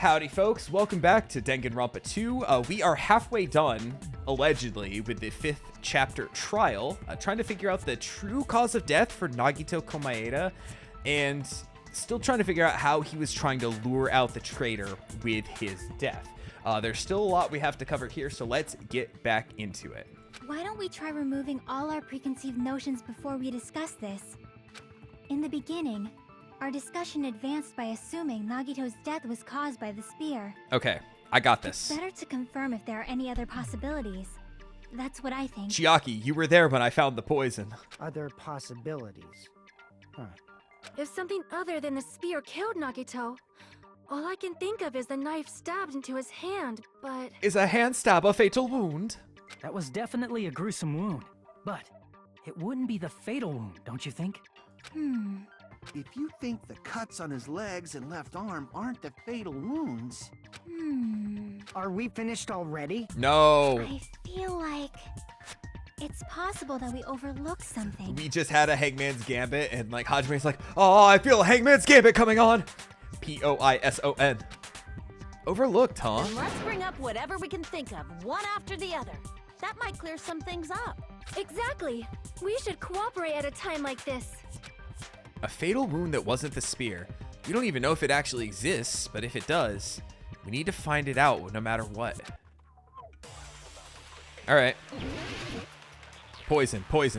Howdy folks, welcome back to Danganronpa 2. We are halfway done, allegedly, with the 5th chapter trial, trying to figure out the true cause of death for Nagito Komaeda, and still trying to figure out how he was trying to lure out the traitor with his death. There's still a lot we have to cover here, so let's get back into it. Why don't we try removing all our preconceived notions before we discuss this? In the beginning, our discussion advanced by assuming Nagito's death was caused by the spear. Okay, I got this. It's better to confirm if there are any other possibilities. That's what I think. Chiaki, you were there when I found the poison. Other possibilities. Huh. If something other than the spear killed Nagito, all I can think of is the knife stabbed into his hand, but... Is a hand stab a fatal wound? That was definitely a gruesome wound, but it wouldn't be the fatal wound, don't you think? If you think the cuts on his legs and left arm aren't the fatal wounds... Are we finished already? No. I feel like it's possible that we overlooked something. We just had a Hangman's Gambit, and like Hajime's like, oh, I feel a Hangman's Gambit coming on. Poison. Overlooked, huh? And let's bring up whatever we can think of, one after the other. That might clear some things up. Exactly! We should cooperate at a time like this. A fatal wound that wasn't the spear. We don't even know if it actually exists, but if it does, we need to find it out no matter what. All right. Poison. All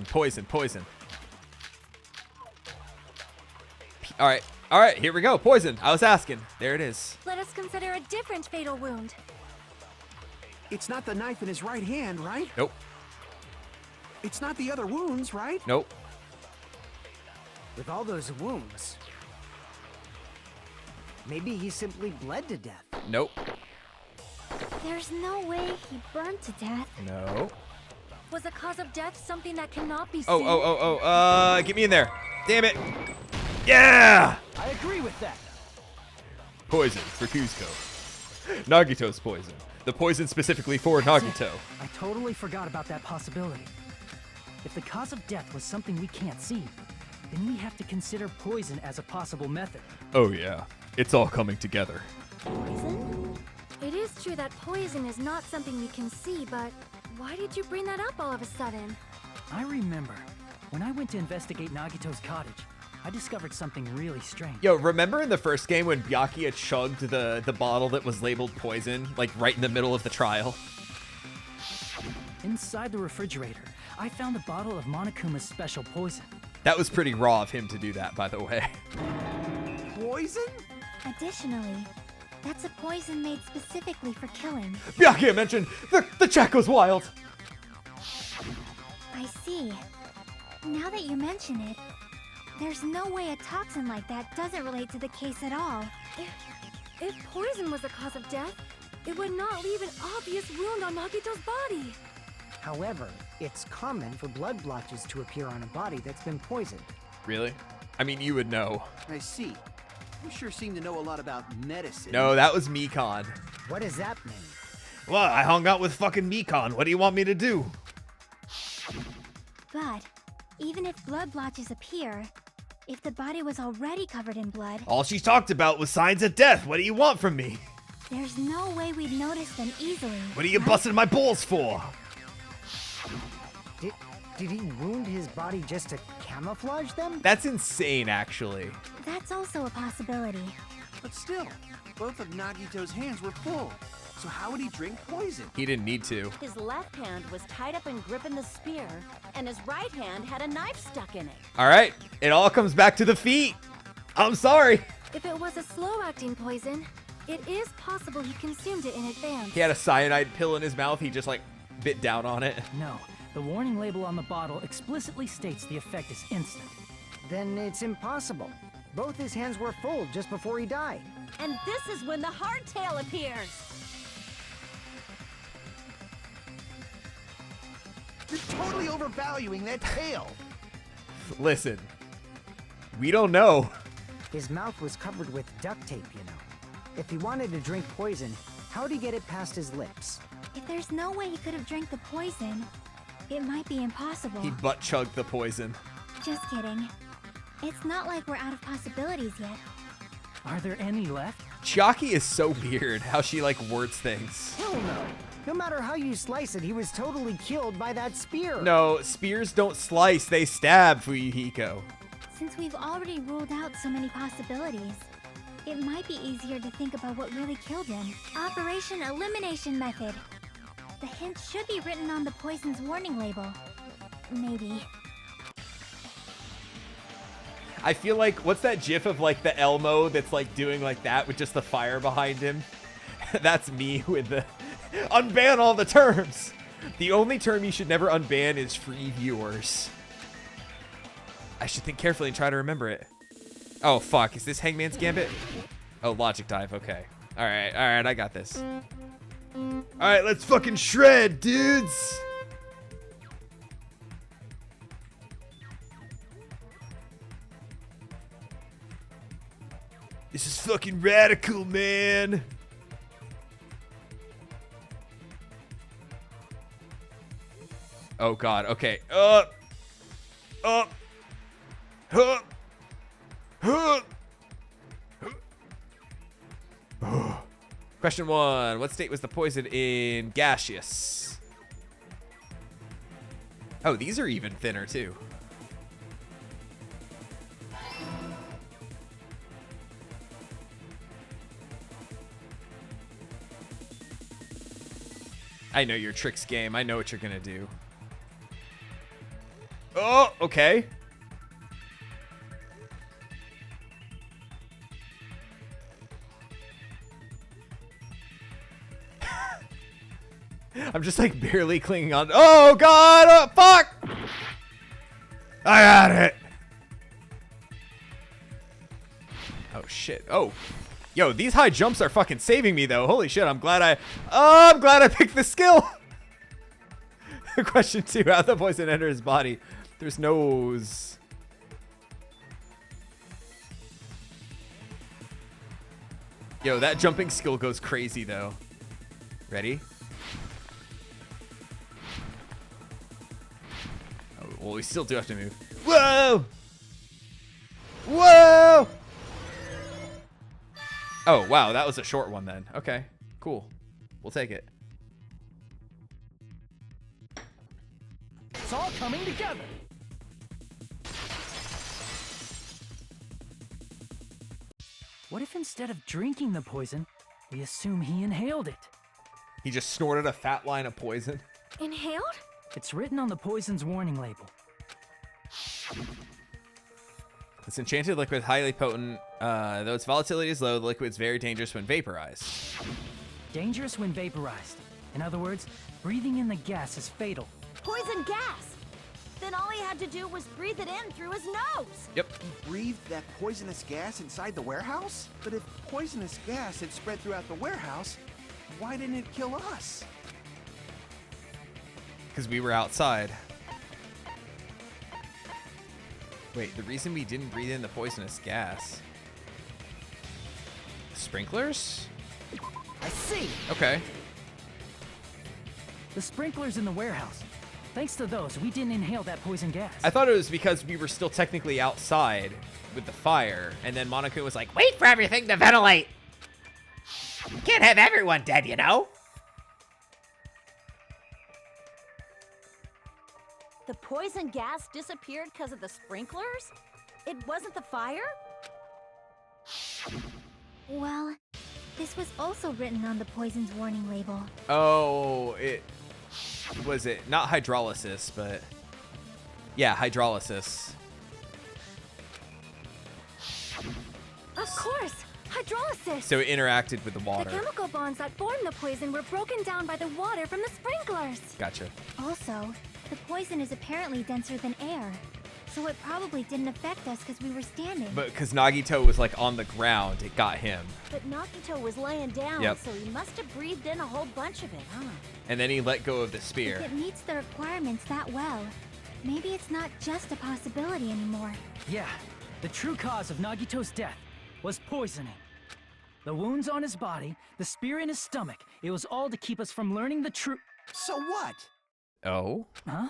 right, here we go. Poison. I was asking. There it is. Let us consider a different fatal wound. It's not the knife in his right hand, right? Nope. It's not the other wounds, right? Nope. With all those wounds, maybe he simply bled to death. Nope. There's no way he burned to death. No. Was the cause of death something that cannot be seen? Get me in there. Damn it. Yeah! I agree with that. Poison for Kuzco. Nagito's poison. The poison specifically for Nagito. I totally forgot about that possibility. If the cause of death was something we can't see, then we have to consider poison as a possible method. Oh yeah, it's all coming together. Poison? It is true that poison is not something we can see, but why did you bring that up all of a sudden? I remember, when I went to investigate Nagito's cottage, I discovered something really strange. Yo, remember in the first game when Byakuya chugged the bottle that was labeled poison, like right in the middle of the trial? Inside the refrigerator, I found a bottle of Monokuma's special poison. That was pretty raw of him to do that, by the way. Poison? Additionally, that's a poison made specifically for killing. Byakuya mentioned the chat goes wild. I see. Now that you mention it, there's no way a toxin like that doesn't relate to the case at all. If poison was the cause of death, it would not leave an obvious wound on Nagito's body. However, it's common for blood blotches to appear on a body that's been poisoned. Really? I mean, you would know. I see. You sure seem to know a lot about medicine. No, that was Mikon. What does that mean? Well, I hung out with fucking Mikon. What do you want me to do? But even if blood blotches appear, if the body was already covered in blood, All she talked about was signs of death. What do you want from me? there's no way we'd notice them easily. What are you right? busting my balls for? Did he wound his body just to camouflage them? That's insane, actually. That's also a possibility. But still, both of Nagito's hands were full. So how would he drink poison? He didn't need to. His left hand was tied up and gripping the spear, and his right hand had a knife stuck in it. All right, it all comes back to the feet. I'm sorry. If it was a slow-acting poison, it is possible he consumed it in advance. He had a cyanide pill in his mouth. He just like bit down on it. No, the warning label on the bottle explicitly states the effect is instant. Then it's impossible. Both his hands were full just before he died. And this is when the hardtail appears. You're totally overvaluing that tail. Listen, we don't know. His mouth was covered with duct tape, you know. If he wanted to drink poison, how'd he get it past his lips? If there's no way he could have drank the poison, it might be impossible. He butt chugged the poison. Just kidding. It's not like we're out of possibilities yet. Are there any left? Chiaki is so weird how she like words things. Hell no. No matter how you slice it, he was totally killed by that spear. No, spears don't slice, they stab, Fuyuhiko. Since we've already ruled out so many possibilities, it might be easier to think about what really killed him. Operation Elimination Method. The hint should be written on the poison's warning label. Maybe. I feel like, what's that gif of like the Elmo that's like doing like that with just the fire behind him? That's me with the unban all the terms. The only term you should never unban is free viewers. I should think carefully and try to remember it. Oh fuck, is this Hangman's Gambit? Oh, Logic Dive, okay. Alright, I got this. Alright, let's fucking shred, dudes! This is fucking radical, man. Oh god, okay. Up. Huh. Question 1. What state was the poison in? Gaseous. Oh, these are even thinner too. I know your tricks game. I know what you're gonna do. Oh, okay. I'm just like barely clinging on. Oh god, oh, fuck! I got it. Oh shit. Oh. Yo, these high jumps are fucking saving me though. Holy shit, I'm glad I picked the skill. Question 2, how the poison enter his body? There's nose. Yo, that jumping skill goes crazy though. Ready? Oh, well, we still do have to move. Whoa! Whoa! Oh, wow, that was a short one then. Okay, cool. We'll take it. It's all coming together. What if instead of drinking the poison, we assume he inhaled it? He just snorted a fat line of poison. Inhaled? It's written on the poison's warning label. This enchanted liquid, highly potent. Though its volatility is low, the liquid is very dangerous when vaporized. Dangerous when vaporized. In other words, breathing in the gas is fatal. Poison gas! Then all he had to do was breathe it in through his nose! Yep. He breathed that poisonous gas inside the warehouse? But if poisonous gas had spread throughout the warehouse, why didn't it kill us? Because we were outside. Wait, the reason we didn't breathe in the poisonous gas. Sprinklers? I see! Okay. The sprinklers in the warehouse. Thanks to those, we didn't inhale that poison gas. I thought it was because we were still technically outside with the fire, and then Monokuma was like, wait for everything to ventilate! You can't have everyone dead, you know? The poison gas disappeared because of the sprinklers? It wasn't the fire? Well, this was also written on the poison's warning label. Oh, it... Was it? Not hydrolysis, but... Yeah, hydrolysis. Of course! Hydrolysis! So it interacted with the The water. chemical bonds that formed the poison were broken down by the water from the sprinklers. Gotcha. Also, the poison is apparently denser than air, so it probably didn't affect us because we were standing. But because Nagito was like on the ground, it got him. But Nagito was laying down, Yep. so he must have breathed in a whole bunch of it, huh? And then he let go of the If spear. it meets the requirements that well, maybe it's not just a possibility anymore. Yeah, the true cause of Nagito's death was poisoning. The wounds on his body, the spear in his stomach, it was all to keep us from learning the truth. So what? Oh? Huh?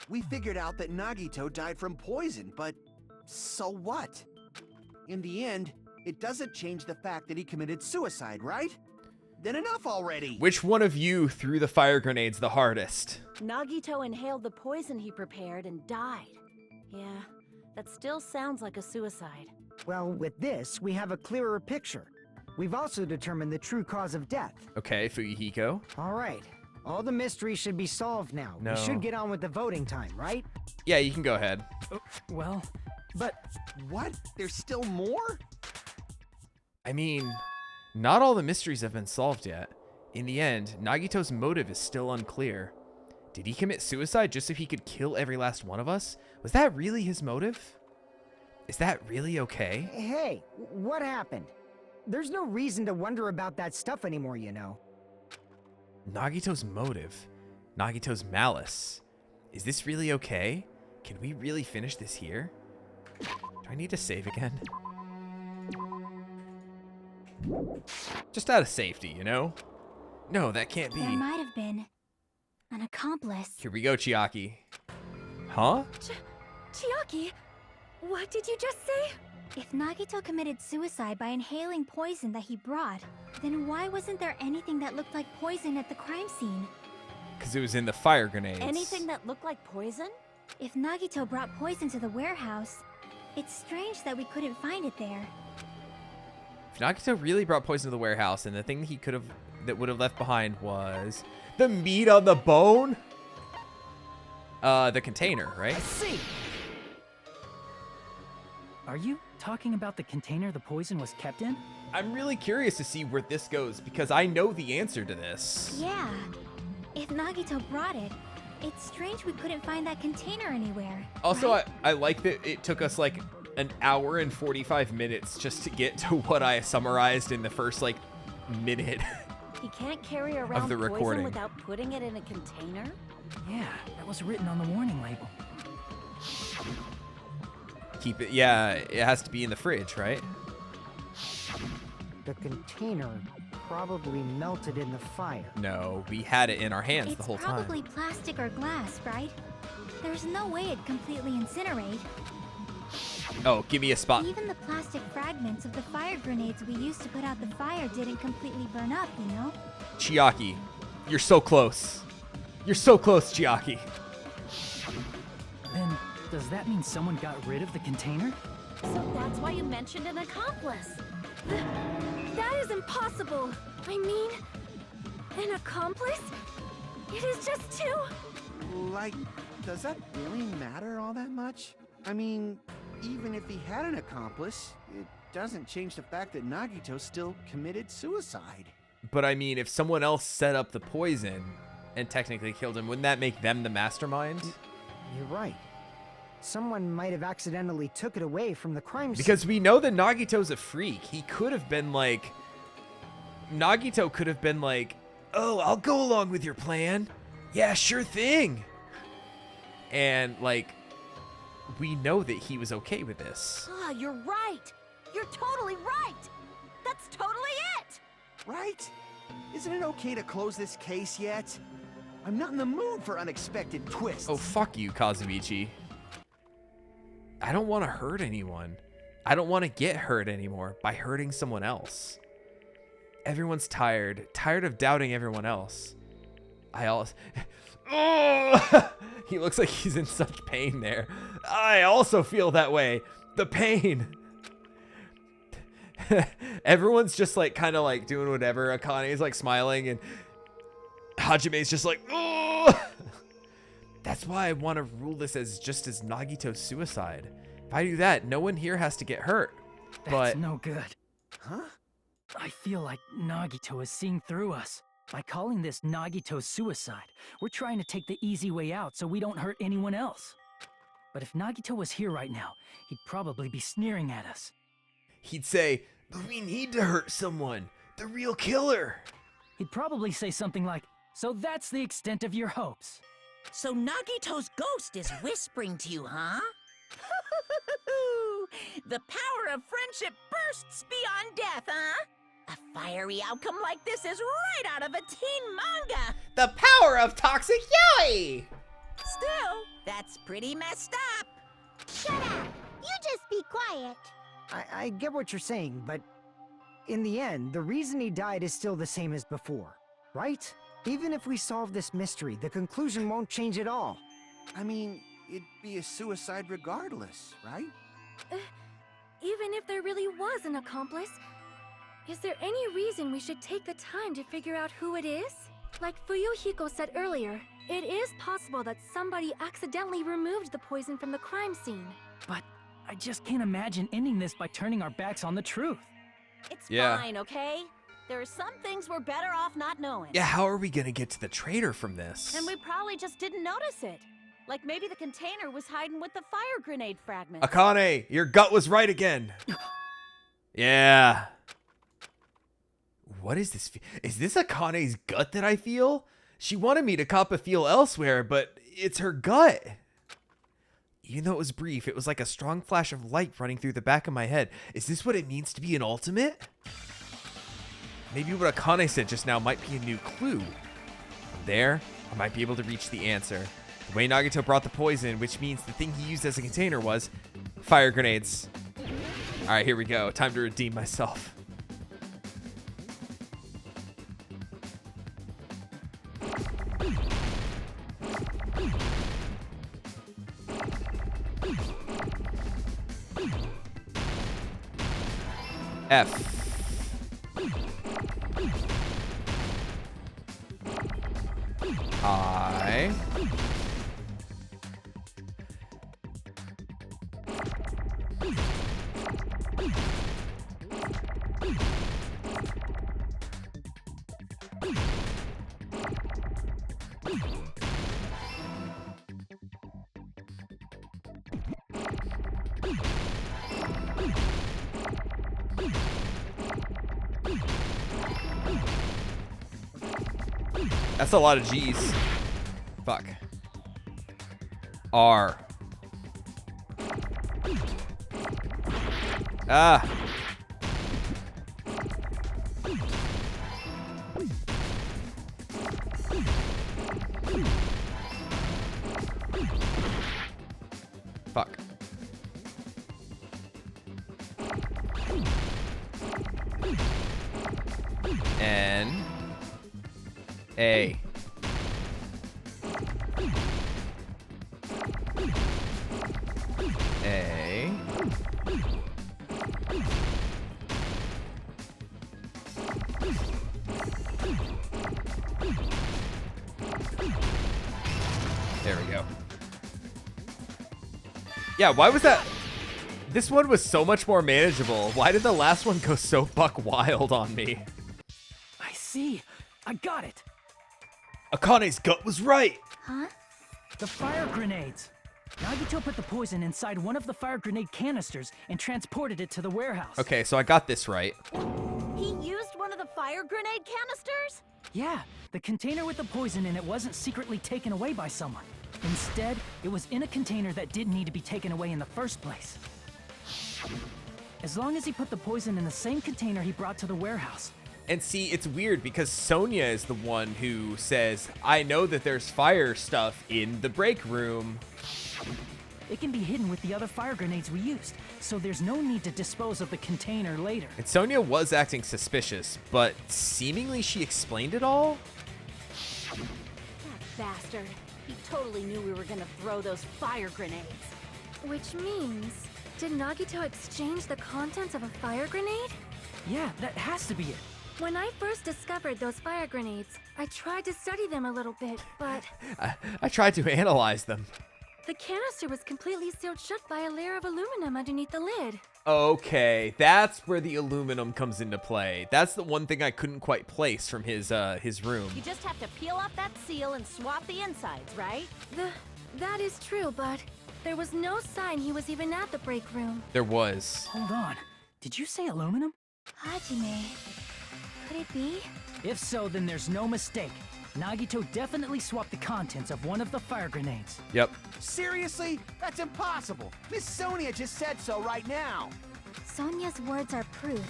We figured out that Nagito died from poison, but so what? In the end, it doesn't change the fact that he committed suicide, right? Then enough already! Which one of you threw the fire grenades the hardest? Nagito inhaled the poison he prepared and died. Yeah, that still sounds like a suicide. Well, with this, we have a clearer picture. We've also determined the true cause of death. Okay, Fuyuhiko. All right. All the mysteries should be solved now. No. We should get on with the voting time, right? Yeah, you can go ahead. Well, but What? There's still more? I mean, not all the mysteries have been solved yet. In the end, Nagito's motive is still unclear. Did he commit suicide just so he could kill every last one of us? Was that really his motive? Is that really okay? Hey, what happened? There's no reason to wonder about that stuff anymore, you know. Nagito's motive, Nagito's malice. Is this really okay? Can we really finish this here? Do I need to save again? Just out of safety, you know? No, that can't be. There might have been an accomplice. Here we go, Chiaki. Huh? Chiaki, what did you just say? If Nagito committed suicide by inhaling poison that he brought, then why wasn't there anything that looked like poison at the crime scene? Because it was in the fire grenades. Anything that looked like poison? If Nagito brought poison to the warehouse, it's strange that we couldn't find it there. If Nagito really brought poison to the warehouse, and the thing that would have left behind was the meat on the bone? The container, right? I see. Are you talking about the container the poison was kept in? I'm really curious to see where this goes because I know the answer to this. Yeah. If Nagito brought it, it's strange we couldn't find that container anywhere. Also, right? I like that it took us like an hour and 45 minutes just to get to what I summarized in the first like minute. He can't carry around the poison recording. without putting it in a container? Yeah, that was written on the warning label. Keep it, yeah, it has to be in the fridge, right? The container probably melted in the fire. No, we had it in our hands It's the whole probably time. plastic or glass, right? There's no way it'd completely incinerate. Oh, give me a spot. Even the plastic fragments of the fire grenades we used to put out the fire didn't completely burn up, you know? Chiaki, you're so close. You're so close, Chiaki. Then, does that mean someone got rid of the container? So that's why you mentioned an accomplice. That is impossible. I mean, an accomplice? It is just too... Like, does that really matter all that much? I mean, even if he had an accomplice, it doesn't change the fact that Nagito still committed suicide. But I mean, if someone else set up the poison and technically killed him, wouldn't that make them the mastermind? You're right. Someone might have accidentally took it away from the crime scene. Because we know that Nagito's a freak. He could have been like... Nagito could have been like, oh, I'll go along with your plan. Yeah, sure thing. And like, we know that he was okay with this. Ah, you're right. You're totally right. That's totally it. Right? Isn't it okay to close this case yet? I'm not in the mood for unexpected twists. Oh, fuck you, Kazuichi. I don't want to hurt anyone. I don't want to get hurt anymore by hurting someone else. Everyone's tired of doubting everyone else. I also... Oh! He looks like he's in such pain there. I also feel that way. The pain. Everyone's just like kind of like doing whatever. Akane's like smiling and Hajime's just like, oh! That's why I want to rule this as just as Nagito's suicide. If I do that, no one here has to get hurt. That's But no good. Huh? I feel like Nagito is seeing through us. By calling this Nagito's suicide, we're trying to take the easy way out so we don't hurt anyone else. But if Nagito was here right now, he'd probably be sneering at us. he'd say, but we need to hurt someone. The real killer. He'd probably say something like, so that's the extent of your hopes. So Nagito's ghost is whispering to you, huh? The power of friendship bursts beyond death, huh? A fiery outcome like this is right out of a teen manga. The power of toxic yaoi. Still, that's pretty messed up. Shut up! You just be quiet. I get what you're saying, but in the end, the reason he died is still the same as before, right? Even if we solve this mystery, the conclusion won't change at all. I mean, it'd be a suicide regardless, right? Even if there really was an accomplice, is there any reason we should take the time to figure out who it is? Like Fuyuhiko said earlier, it is possible that somebody accidentally removed the poison from the crime scene. But I just can't imagine ending this by turning our backs on the truth. It's Yeah. fine, okay? There are some things we're better off not knowing. Yeah, how are we gonna get to the traitor from this? And we probably just didn't notice it. Like maybe the container was hiding with the fire grenade fragment. Akane, your gut was right again. Yeah. What is this? Is this Akane's gut that I feel? She wanted me to cop a feel elsewhere, but it's her gut. Even though it was brief, it was like a strong flash of light running through the back of my head. Is this what it means to be an ultimate? Maybe what Akane said just now might be a new clue. From there, I might be able to reach the answer. The way Nagito brought the poison, which means the thing he used as a container was fire grenades. All right, here we go. Time to redeem myself. F. I. That's a lot of G's. Fuck. R. Ah. Fuck. N. A. A. There we go. Yeah, why was that? This one was so much more manageable. Why did the last one go so buck wild on me? I see. I got it. Akane's gut was right. Huh? The fire grenades. Nagito put the poison inside one of the fire grenade canisters and transported it to the warehouse. Okay, so I got this right. He used one of the fire grenade canisters? Yeah, the container with the poison in it wasn't secretly taken away by someone. Instead, it was in a container that didn't need to be taken away in the first place. As long as he put the poison in the same container he brought to the warehouse. And see, it's weird because Sonia is the one who says, I know that there's fire stuff in the break room. It can be hidden with the other fire grenades we used, so there's no need to dispose of the container later. And Sonia was acting suspicious, but seemingly she explained it all? That bastard. He totally knew we were gonna throw those fire grenades. Which means, did Nagito exchange the contents of a fire grenade? Yeah, that has to be it. When I first discovered those fire grenades, I tried to study them a little bit, but I tried to analyze them. the canister was completely sealed shut by a layer of aluminum underneath the lid. Okay, that's where the aluminum comes into play. That's the one thing I couldn't quite place from his room. You just have to peel off that seal and swap the insides, right? That is true, but there was no sign he was even at the break room. There was. Hold on. Did you say aluminum? Hajime. Could it be? If so, then there's no mistake. Nagito definitely swapped the contents of one of the fire grenades. Yep. Seriously? That's impossible. Miss Sonia just said so right now. Sonia's words are proof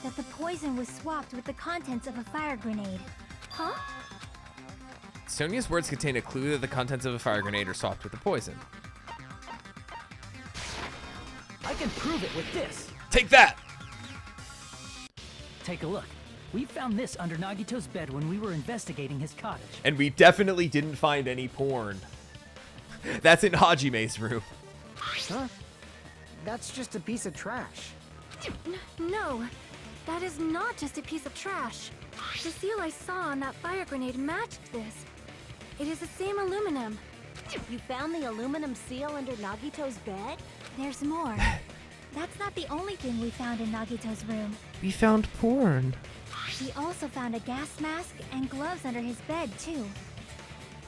that the poison was swapped with the contents of a fire grenade. Huh? Sonia's words contain a clue that the contents of a fire grenade are swapped with the poison. I can prove it with this. Take that! Take a look. We found this under Nagito's bed when we were investigating his cottage. And we definitely didn't find any porn. That's in Hajime's room. Huh? That's just a piece of trash. No, that is not just a piece of trash. The seal I saw on that fire grenade matched this. It is the same aluminum. You found the aluminum seal under Nagito's bed? There's more. That's not the only thing we found in Nagito's room. We found porn. We also found a gas mask and gloves under his bed, too.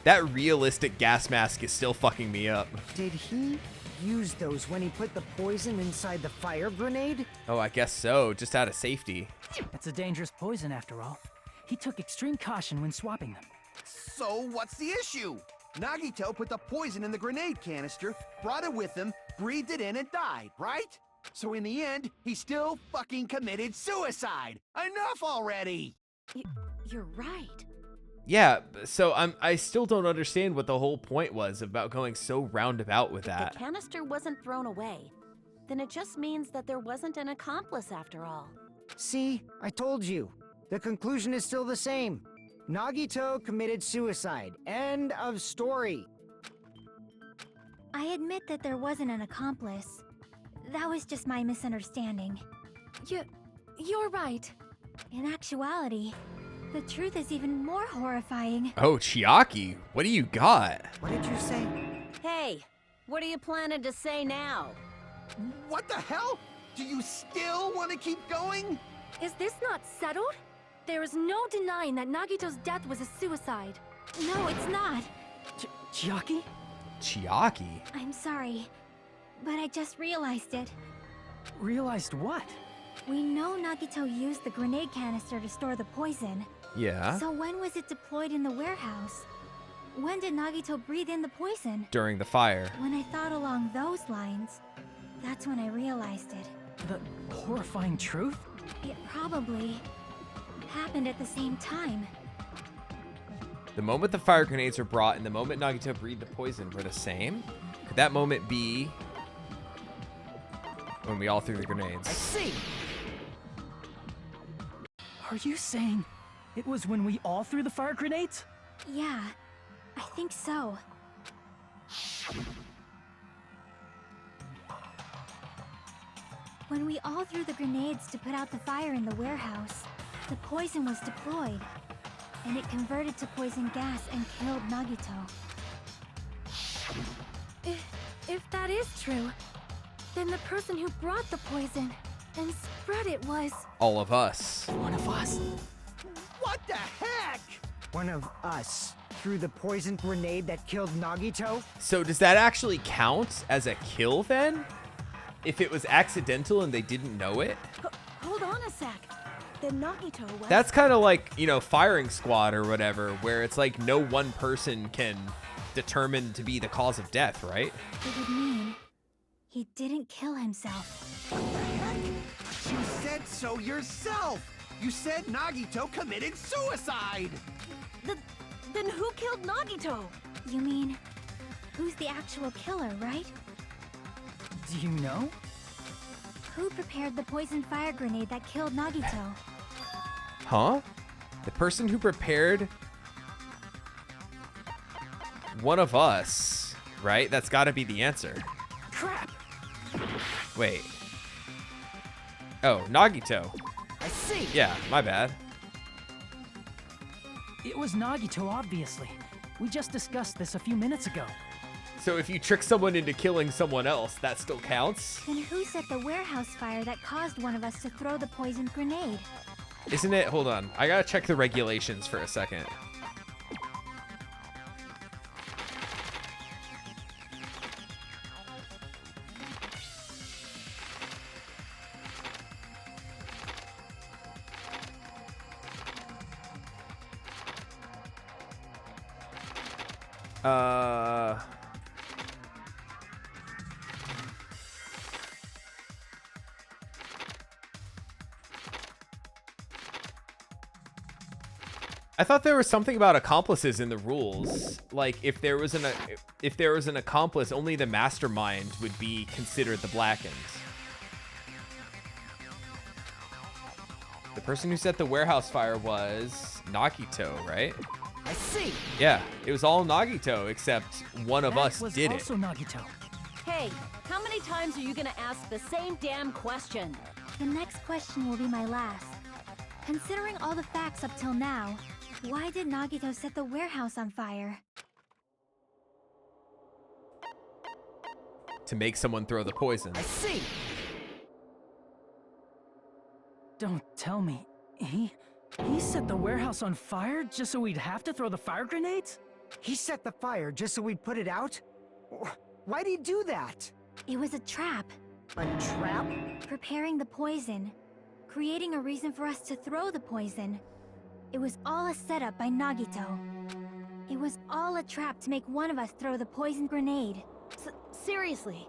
That realistic gas mask is still fucking me up. Did he use those when he put the poison inside the fire grenade? Oh, I guess so. Just out of safety. It's a dangerous poison after all. He took extreme caution when swapping them. So what's the issue? Nagito put the poison in the grenade canister, brought it with him, breathed it in, and died, right? So in the end, he still fucking committed suicide. Enough already! You're right. Yeah, so I still don't understand what the whole point was about going so roundabout with If that. the canister wasn't thrown away, then it just means that there wasn't an accomplice after all. See, I told you. The conclusion is still the same. Nagito committed suicide. End of story. I admit that there wasn't an accomplice. That was just my misunderstanding. You're right. In actuality, the truth is even more horrifying. Oh, Chiaki, what do you got? What did you say? Hey, what are you planning to say now? What the hell? Do you still want to keep going? Is this not settled? There is no denying that Nagito's death was a suicide. No, it's not. Chiaki? Chiaki? I'm sorry, but I just realized it. Realized what? We know Nagito used the grenade canister to store the poison. Yeah. So when was it deployed in the warehouse? When did Nagito breathe in the poison? During the fire. When I thought along those lines, that's when I realized it. The horrifying truth? It probably happened at the same time. The moment the fire grenades were brought and the moment Nagito breathed the poison were the same? Could that moment be when we all threw the grenades? I see! Are you saying it was when we all threw the fire grenades? Yeah, I think so. When we all threw the grenades to put out the fire in the warehouse, the poison was deployed, and it converted to poison gas and killed Nagito. If that is true, then the person who brought the poison and spread it was... All of us. One of us. What the heck? One of us threw the poison grenade that killed Nagito? So does that actually count as a kill then? If it was accidental and they didn't know it? Hold on a sec. Then Nagito was... That's kind of like, you know, firing squad or whatever, where it's like no one person can determine to be the cause of death, right? It would mean he didn't kill himself. You said so yourself! You said Nagito committed suicide! Then who killed Nagito? You mean, who's the actual killer, right? Do you know? Who prepared the poison fire grenade that killed Nagito? Huh? The person who prepared one of us, right? That's got to be the answer. Crap! Wait. Oh, Nagito. I see! Yeah, my bad. It was Nagito, obviously. We just discussed this a few minutes ago. So if you trick someone into killing someone else, that still counts? Then who set the warehouse fire that caused one of us to throw the poisoned grenade? Isn't it? Hold on. I gotta check the regulations for a second. I thought there was something about accomplices in the rules. Like if there was an accomplice, only the mastermind would be considered the blackened. person who set the warehouse fire was Nagito, right? I see. Yeah, it was all Nagito except one of us was did it. also Nagito. Hey, how many times are you gonna ask the same damn question? The next question will be my last. Considering all the facts up till now, why did Nagito set the warehouse on fire? To make someone throw the poison. I see. Don't tell me. He set the warehouse on fire just so we'd have to throw the fire grenades? He set the fire just so we'd put it out? Why'd he do that? It was a trap. A trap? Preparing the poison. Creating a reason for us to throw the poison. It was all a setup by Nagito. It was all a trap to make one of us throw the poison grenade. Seriously,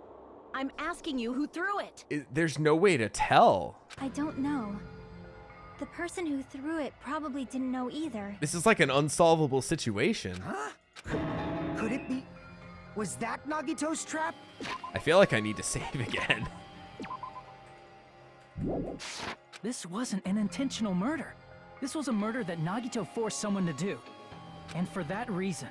I'm asking you who threw it. There's no way to tell. I don't know. The person who threw it probably didn't know either. This is like an unsolvable situation. Huh? Could it be? Was that Nagito's trap? I feel like I need to save again. This wasn't an intentional murder. This was a murder that Nagito forced someone to do. And for that reason,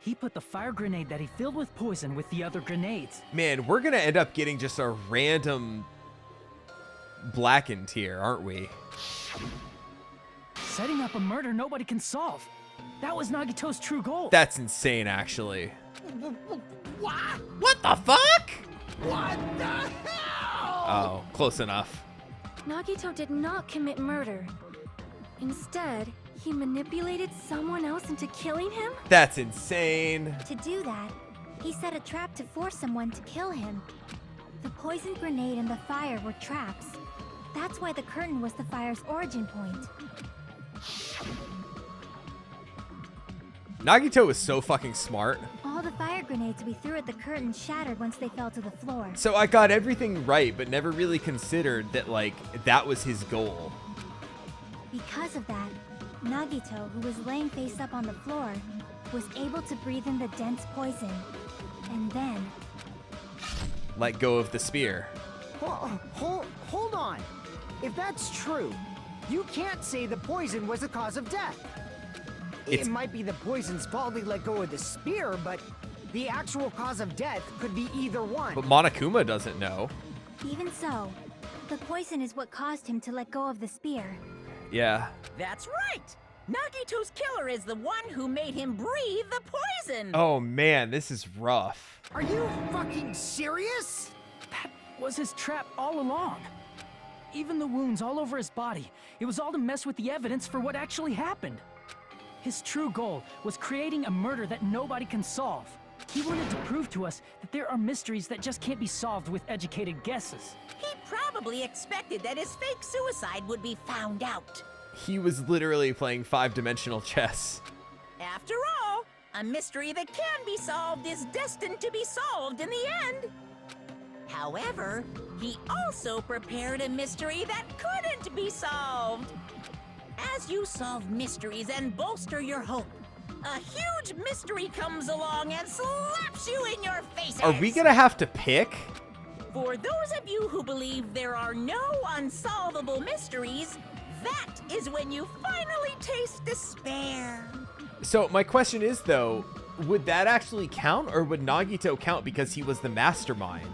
he put the fire grenade that he filled with poison with the other grenades. Man, we're gonna end up getting just a random blackened here, aren't we? Setting up a murder nobody can solve. That was Nagito's true goal. That's insane, actually. What? What the fuck? What the hell? Oh, close enough. Nagito did not commit murder. Instead, he manipulated someone else into killing him? That's insane. To do that, he set a trap to force someone to kill him. The poison grenade and the fire were traps. That's why the curtain was the fire's origin point. Nagito was so fucking smart. All the fire grenades we threw at the curtain shattered once they fell to the floor. So I got everything right, but never really considered that, like, that was his goal. Because of that, Nagito, who was laying face up on the floor, was able to breathe in the dense poison. And then... Let go of the spear. Hold on. If that's true, you can't say the poison was the cause of death. It might be the poison's fault he let go of the spear, but the actual cause of death could be either one. But Monokuma doesn't know. Even so, the poison is what caused him to let go of the spear. Yeah. That's right! Nagito's killer is the one who made him breathe the poison! Oh man, this is rough. Are you fucking serious? That was his trap all along. Even the wounds all over his body, it was all to mess with the evidence for what actually happened. His true goal was creating a murder that nobody can solve. He wanted to prove to us that there are mysteries that just can't be solved with educated guesses. He probably expected that his fake suicide would be found out. He was literally playing 5-dimensional chess. After all, a mystery that can be solved is destined to be solved in the end. However, he also prepared a mystery that couldn't be solved. As you solve mysteries and bolster your hope, a huge mystery comes along and slaps you in your faces. Are we gonna have to pick? For those of you who believe there are no unsolvable mysteries, that is when you finally taste despair. So my question is though, would that actually count, or would Nagito count because he was the mastermind?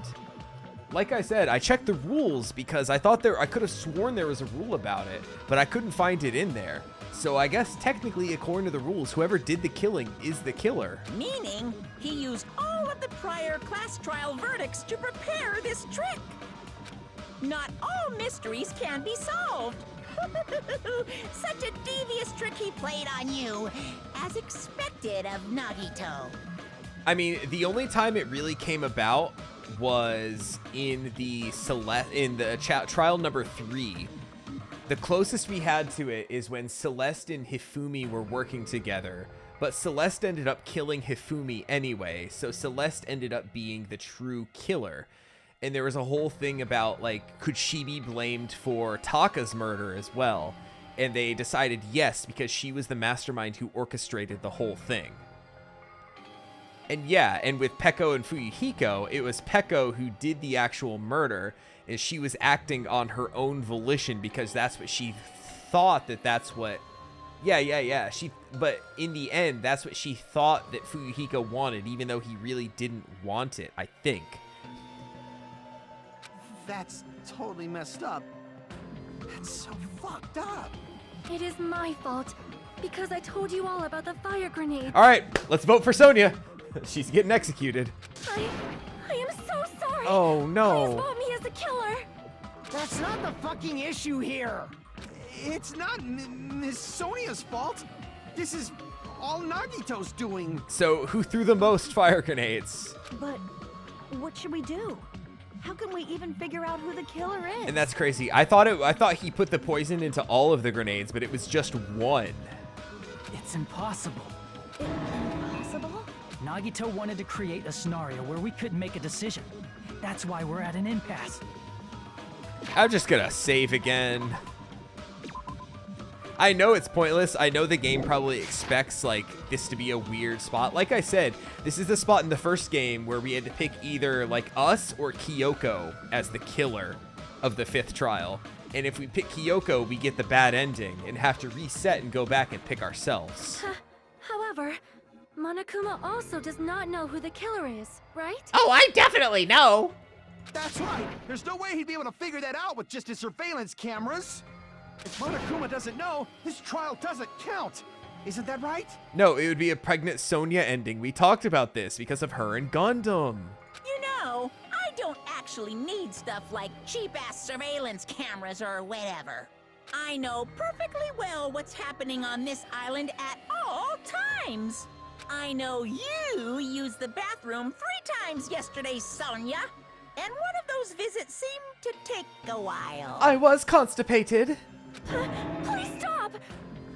Like I said, I checked the rules because I thought I could have sworn there was a rule about it, but I couldn't find it in there. So I guess technically, according to the rules, whoever did the killing is the killer. Meaning, he used all of the prior class trial verdicts to prepare this trick. Not all mysteries can be solved. Such a devious trick he played on you, as expected of Nagito. I mean, the only time it really came about was in the trial number 3. The closest we had to it is when Celeste and Hifumi were working together, but Celeste ended up killing Hifumi anyway, so Celeste ended up being the true killer. And there was a whole thing about, like, could she be blamed for Taka's murder as well? And they decided yes, because she was the mastermind who orchestrated the whole thing. And yeah, and with Peko and Fuyuhiko, it was Peko who did the actual murder, is she was acting on her own volition because that's what she thought that's what. Yeah. But in the end, that's what she thought that Fuyuhiko wanted, even though he really didn't want it, I think. That's totally messed up. That's so fucked up. It is my fault. Because I told you all about the fire grenade. All right, let's vote for Sonia. She's getting executed. I am so sorry. Oh, no. Please vote me as the killer. That's not the fucking issue here. It's not Miss Sonia's fault. This is all Nagito's doing. So, who threw the most fire grenades? But what should we do? How can we even figure out who the killer is? And that's crazy. I thought he put the poison into all of the grenades, but it was just one. It's impossible. Impossible? Nagito wanted to create a scenario where we couldn't make a decision. That's why we're at an impasse. I'm just gonna save again. I know it's pointless. I know the game probably expects like this to be a weird spot. Like I said, this is the spot in the first game where we had to pick either like us or Kyoko as the killer of the 5th trial. And if we pick Kyoko, we get the bad ending and have to reset and go back and pick ourselves. However, Monokuma also does not know who the killer is, right? Oh, I definitely know. That's right. There's no way he'd be able to figure that out with just his surveillance cameras. If Monokuma doesn't know, this trial doesn't count. Isn't that right? No, it would be a pregnant Sonia ending. We talked about this because of her and Gundam. You know, I don't actually need stuff like cheap-ass surveillance cameras or whatever. I know perfectly well what's happening on this island at all times. I know you used the bathroom 3 times yesterday, Sonia. And one of those visits seemed to take a while. I was constipated. Please stop!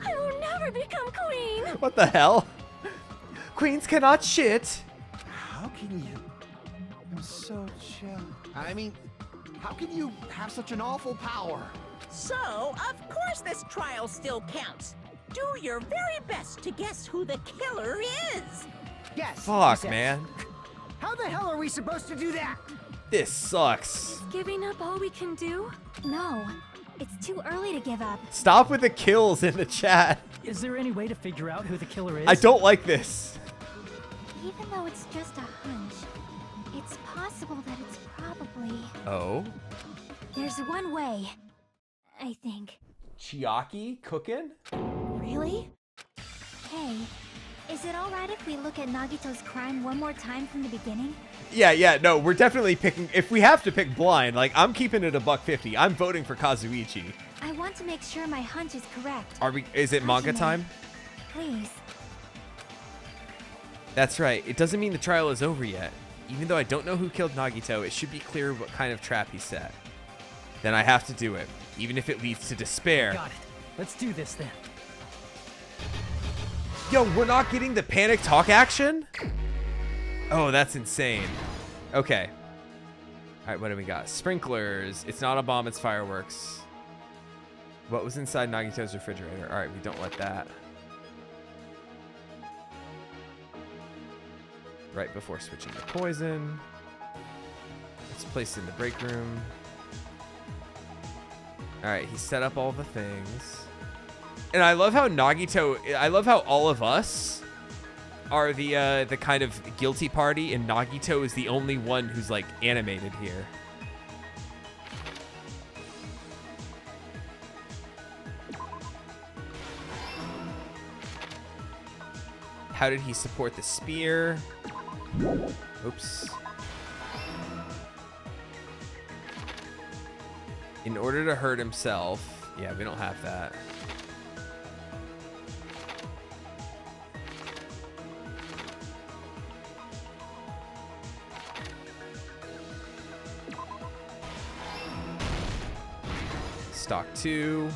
I will never become queen! What the hell? Queens cannot shit. How can you? I'm so chill. I mean, how can you have such an awful power? So, of course this trial still counts. Do your very best to guess who the killer is. Yes. Fuck, he says. man. How the hell are we supposed to do that? This sucks. Giving up all we can do? No, it's too early to give up. Stop with the kills in the chat. Is there any way to figure out who the killer is? I don't like this. Even though it's just a hunch, it's possible that it's probably... Oh? There's one way, I think. Chiaki cooking? Really? Hey, is it alright if we look at Nagito's crime one more time from the beginning? Yeah, no, we're definitely picking, if we have to pick blind, like, I'm keeping it $1.50. I'm voting for Kazuichi. I want to make sure my hunch is correct. Is it manga Hajime, time? Please. That's right. It doesn't mean the trial is over yet. Even though I don't know who killed Nagito, it should be clear what kind of trap he set. Then I have to do it, even if it leads to despair. Got it. Let's do this then. Yo, we're not getting the panic talk action? Oh, that's insane. Okay. All right, what do we got? Sprinklers. It's not a bomb, it's fireworks. What was inside Nagito's refrigerator? All right, we don't let that. Right before switching to poison. It's placed in the break room. All right, he set up all the things. And I love how I love how all of us are the kind of guilty party, and Nagito is the only one who's like animated here. How did he support the spear? Oops. In order to hurt himself. Yeah, we don't have that. Stock 2.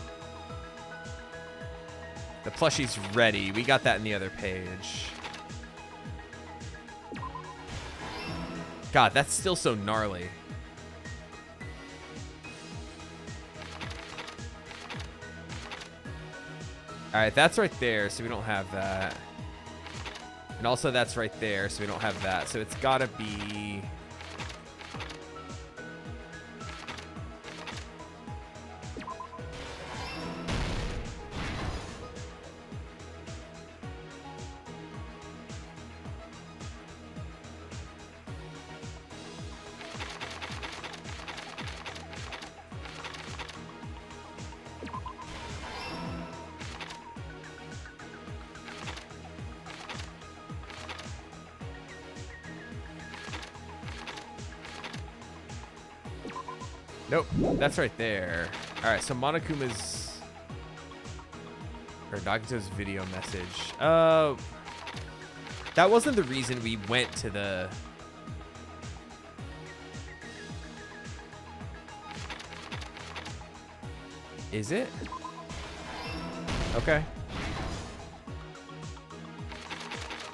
The plushie's ready. We got that in the other page. God, that's still so gnarly. Alright, that's right there, so we don't have that. And also that's right there, so we don't have that. So it's gotta be... Nope, that's right there. All right, so Monokuma's or Nagito's video message. That wasn't the reason we went to the. Is it? Okay.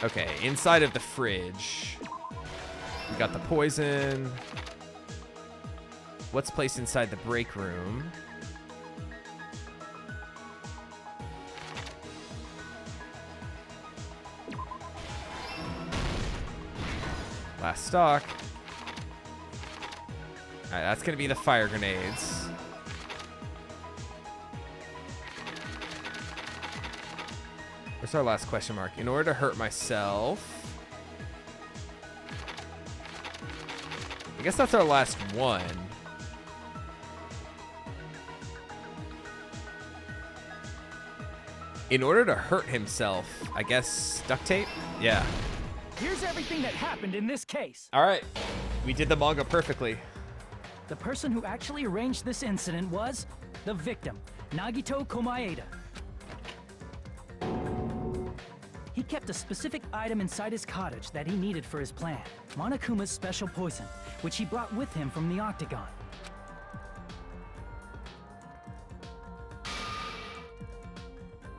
Okay, inside of the fridge. We got the poison. What's placed inside the break room? Last stock. Alright, that's gonna be the fire grenades. What's our last question mark? In order to hurt myself. I guess that's our last one. In order to hurt himself, I guess duct tape? Yeah. Here's everything that happened in this case. All right. We did the manga perfectly. The person who actually arranged this incident was the victim, Nagito Komaeda. He kept a specific item inside his cottage that he needed for his plan, Monokuma's special poison, which he brought with him from the Octagon.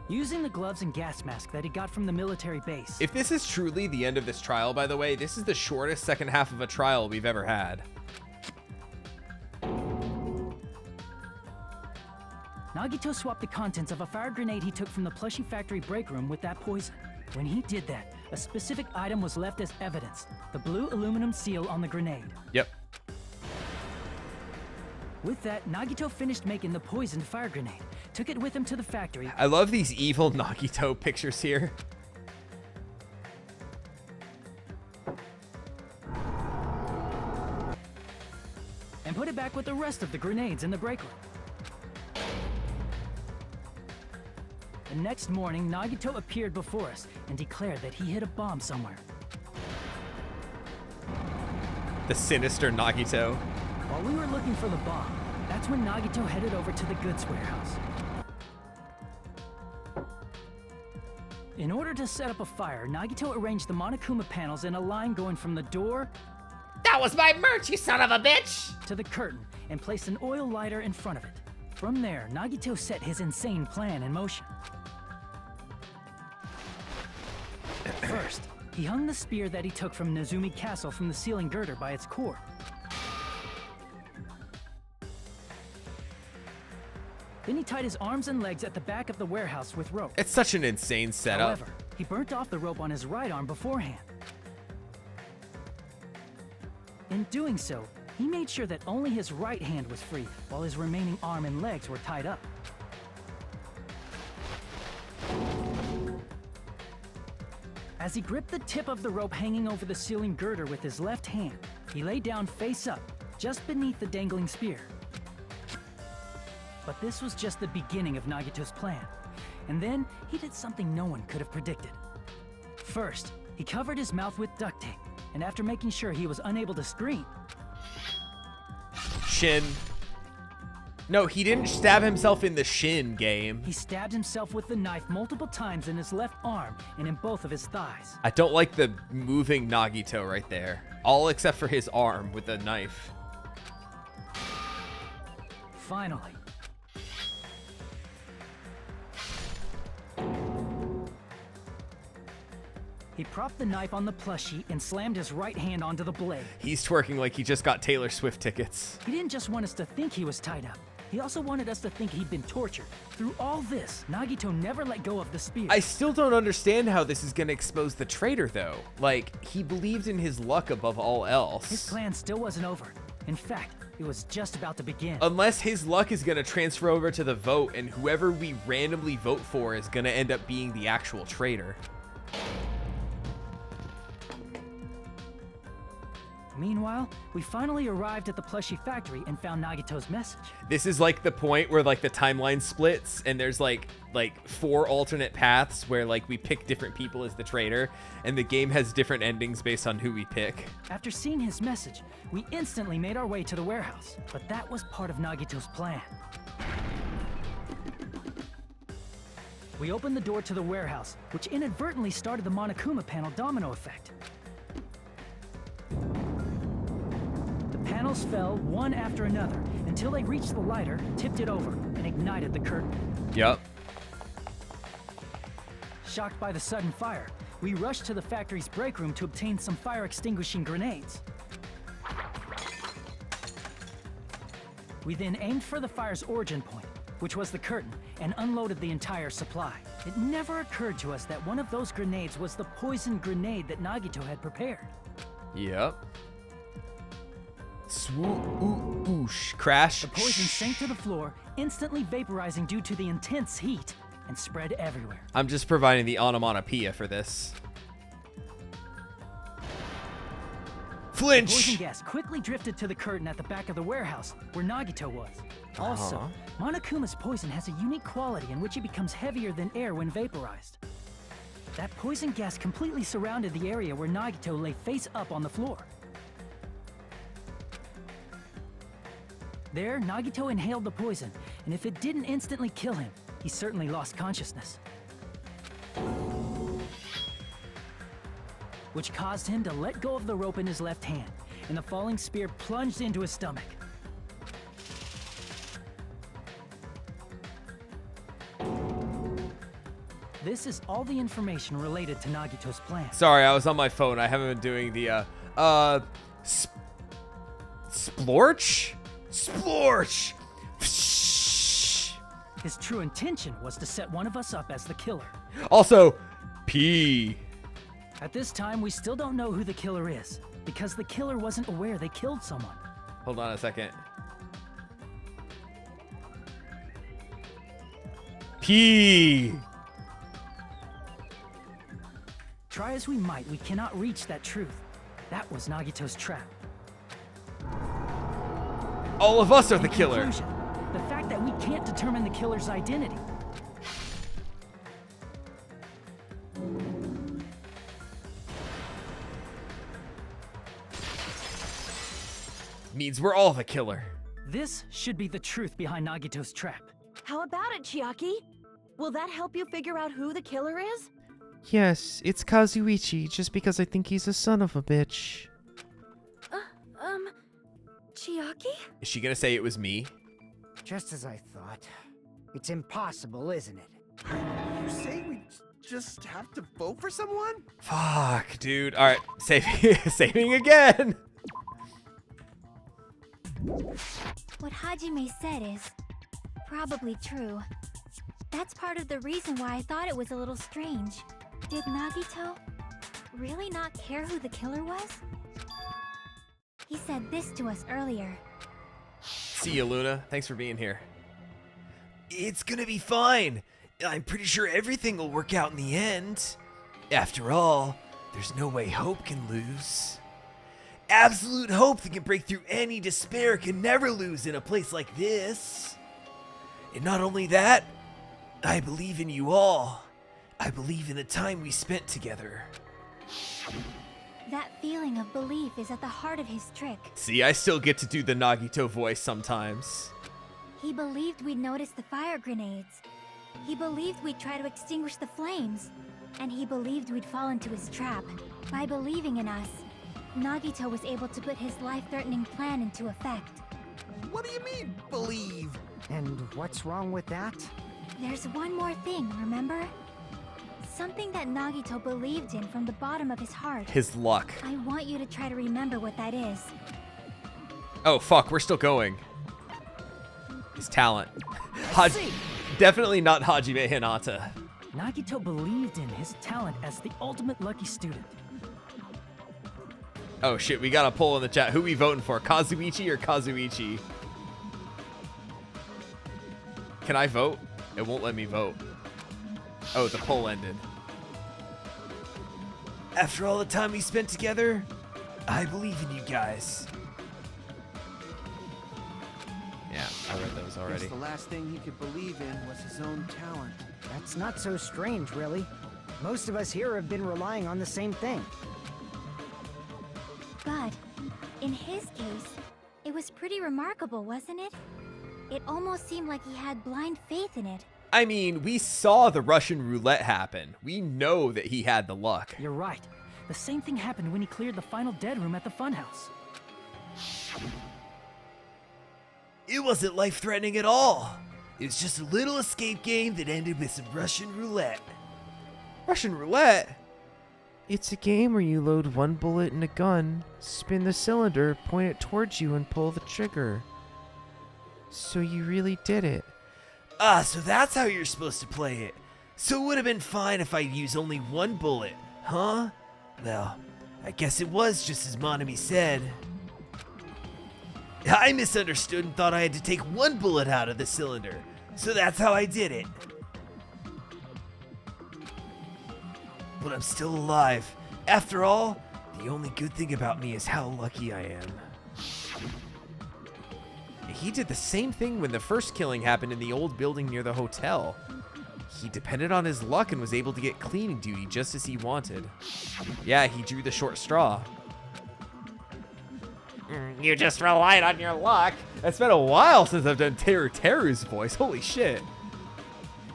Using the gloves and gas mask that he got from the military base. If this is truly the end of this trial, by the way, this is the shortest second half of a trial we've ever had. Nagito swapped the contents of a fire grenade he took from the plushie factory break room with that poison. When he did that, a specific item was left as evidence, the blue aluminum seal on the grenade. Yep. With that, Nagito finished making the poisoned fire grenade, took it with him to the factory. I love these evil Nagito pictures here. And put it back with the rest of the grenades in the break room. The next morning, Nagito appeared before us and declared that he hid a bomb somewhere. The sinister Nagito. While we were looking for the bomb, that's when Nagito headed over to the goods warehouse. In order to set up a fire, Nagito arranged the Monokuma panels in a line going from the door That was my merch, you son of a bitch! to the curtain and placed an oil lighter in front of it. From there, Nagito set his insane plan in motion. First, he hung the spear that he took from Nezumi Castle from the ceiling girder by its cord. Then he tied his arms and legs at the back of the warehouse with rope. It's such an insane setup. However, he burnt off the rope on his right arm beforehand. In doing so, he made sure that only his right hand was free, while his remaining arm and legs were tied up. As he gripped the tip of the rope hanging over the ceiling girder with his left hand, he lay down face up, just beneath the dangling spear. But this was just the beginning of Nagito's plan. And then, he did something no one could have predicted. First, he covered his mouth with duct tape, and after making sure he was unable to scream... Shin. No, he didn't stab himself in the shin, game. He stabbed himself with the knife multiple times in his left arm and in both of his thighs. I don't like the moving Nagito right there. All except for his arm with the knife. Finally, he propped the knife on the plushie and slammed his right hand onto the blade. He's twerking like he just got Taylor Swift tickets. He didn't just want us to think he was tied up. He also wanted us to think he'd been tortured. Through all this, Nagito never let go of the spear. I still don't understand how this is going to expose the traitor, though. Like, he believed in his luck above all else. His plan still wasn't over. In fact, it was just about to begin. Unless his luck is going to transfer over to the vote, and whoever we randomly vote for is going to end up being the actual traitor. Meanwhile, we finally arrived at the plushie factory and found Nagito's message. This is like the point where like the timeline splits and there's like 4 alternate paths where like we pick different people as the traitor, and the game has different endings based on who we pick. After seeing his message, we instantly made our way to the warehouse, but that was part of Nagito's plan. We opened the door to the warehouse, which inadvertently started the Monokuma panel domino effect. The panels fell one after another until they reached the lighter, tipped it over, and ignited the curtain. Yup. Shocked by the sudden fire, we rushed to the factory's break room to obtain some fire-extinguishing grenades. We then aimed for the fire's origin point, which was the curtain, and unloaded the entire supply. It never occurred to us that one of those grenades was the poison grenade that Nagito had prepared. Yep. Swoosh. Crash. The poison sank to the floor, instantly vaporizing due to the intense heat, and spread everywhere. I'm just providing the onomatopoeia for this. Flinch! The poison gas quickly drifted to the curtain at the back of the warehouse, where Nagito was. Also, Monokuma's poison has a unique quality in which it becomes heavier than air when vaporized. That poison gas completely surrounded the area where Nagito lay face up on the floor. There, Nagito inhaled the poison, and if it didn't instantly kill him, he certainly lost consciousness. Which caused him to let go of the rope in his left hand, and the falling spear plunged into his stomach. This is all the information related to Nagito's plan. Sorry, I was on my phone. I haven't been doing the, Splorch? Splorch! His true intention was to set one of us up as the killer. Also, P. At this time, we still don't know who the killer is, because the killer wasn't aware they killed someone. Hold on a second. P. Try as we might, we cannot reach that truth. That was Nagito's trap. All of us are the In killer. conclusion, the fact that we can't determine the killer's identity. Means we're all the killer. This should be the truth behind Nagito's trap. How about it, Chiaki? Will that help you figure out who the killer is? Yes, it's Kazuichi, just because I think he's a son of a bitch. Chiaki? Is she gonna say it was me? Just as I thought. It's impossible, isn't it? You say we just have to vote for someone? Fuck, dude. All right, saving again. What Hajime said is probably true. That's part of the reason why I thought it was a little strange. Did Nagito really not care who the killer was? He said this to us earlier. See you, Luna. Thanks for being here. It's gonna be fine. I'm pretty sure everything will work out in the end. After all, there's no way hope can lose. Absolute hope that can break through any despair can never lose in a place like this. And not only that, I believe in you all. I believe in the time we spent together. That feeling of belief is at the heart of his trick. See, I still get to do the Nagito voice sometimes. He believed we'd notice the fire grenades. He believed we'd try to extinguish the flames. And he believed we'd fall into his trap. By believing in us, Nagito was able to put his life-threatening plan into effect. What do you mean, believe? And what's wrong with that? There's one more thing, remember? Something that Nagito believed in from the bottom of his heart. His luck. I want you to try to remember what that is. Oh, fuck, we're still going. His talent. See, Definitely not Hajime Hinata. Nagito believed in his talent as the ultimate lucky student. Oh shit, we got a poll in the chat. Who we voting for, Kazuichi or Kazuichi? Can I vote? It won't let me vote. Oh, the poll ended. After all the time we spent together, I believe in you guys. Yeah, I read those already. Guess the last thing he could believe in was his own talent. That's not so strange, really. Most of us here have been relying on the same thing. But in his case, it was pretty remarkable, wasn't it? It almost seemed like he had blind faith in it. I mean, we saw the Russian roulette happen. We know that he had the luck. You're right. The same thing happened when he cleared the final dead room at the funhouse. It wasn't life-threatening at all. It was just a little escape game that ended with some Russian roulette. Russian roulette? It's a game where you load one bullet in a gun, spin the cylinder, point it towards you, and pull the trigger. So you really did it. Ah, so that's how you're supposed to play it. So it would have been fine if I'd used only one bullet, huh? Well, I guess it was just as Monami said. I misunderstood and thought I had to take one bullet out of the cylinder, so that's how I did it. But I'm still alive. After all, the only good thing about me is how lucky I am. He did the same thing when the first killing happened in the old building near the hotel. He depended on his luck and was able to get cleaning duty just as he wanted. Yeah, he drew the short straw. You just relied on your luck. It's been a while since I've done Teru's voice. Holy shit.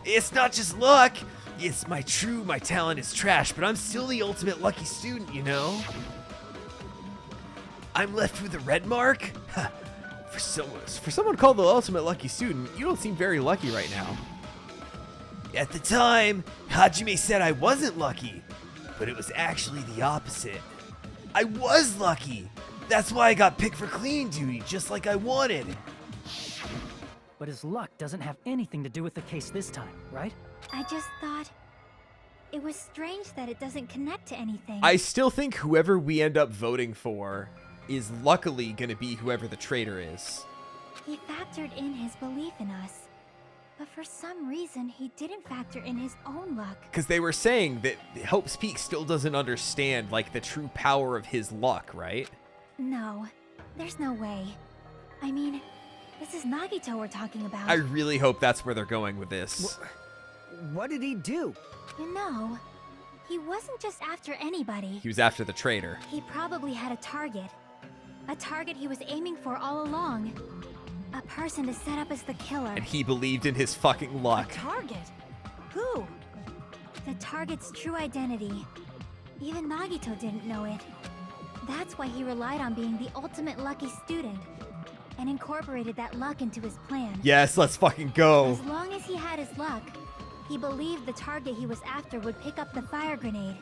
It's not just luck. It's my talent is trash, but I'm still the ultimate lucky student, you know? I'm left with a red mark? For someone called the ultimate lucky student, you don't seem very lucky right now. At the time, Hajime said I wasn't lucky, but it was actually the opposite. I was lucky. That's why I got picked for cleaning duty, just like I wanted. But his luck doesn't have anything to do with the case this time, right? I just thought it was strange that it doesn't connect to anything. I still think whoever we end up voting for is luckily going to be whoever the traitor is. He factored in his belief in us. But for some reason, he didn't factor in his own luck. Because they were saying that Hope's Peak still doesn't understand, like, the true power of his luck, right? No, there's no way. I mean, this is Nagito we're talking about. I really hope that's where they're going with this. What did he do? You know, he wasn't just after anybody. He was after the traitor. He probably had a target. A target he was aiming for all along. A person to set up as the killer. And he believed in his fucking luck. Target? Who? The target's true identity. Even Nagito didn't know it. That's why he relied on being the ultimate lucky student. And incorporated that luck into his plan. Yes, let's fucking go. As long as he had his luck, he believed the target he was after would pick up the fire grenade.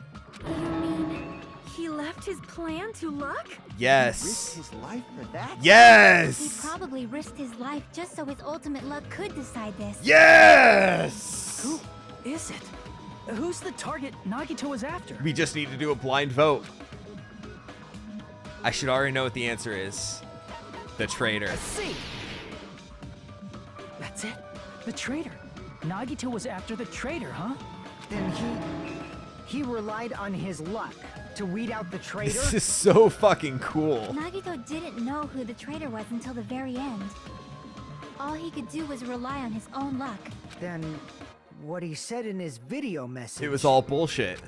You mean he left his plan to luck? Yes. He risked his life for that? Yes. He probably risked his life just so his ultimate luck could decide this. Yes. Who is it? Who's the target Nagito is after? We just need to do a blind vote. I should already know what the answer is. The traitor. Let's see. That's it. The traitor. Nagito was after the traitor, huh? Then he relied on his luck to weed out the traitor? This is so fucking cool. Nagito didn't know who the traitor was until the very end. All he could do was rely on his own luck. Then what he said in his video message... It was all bullshit.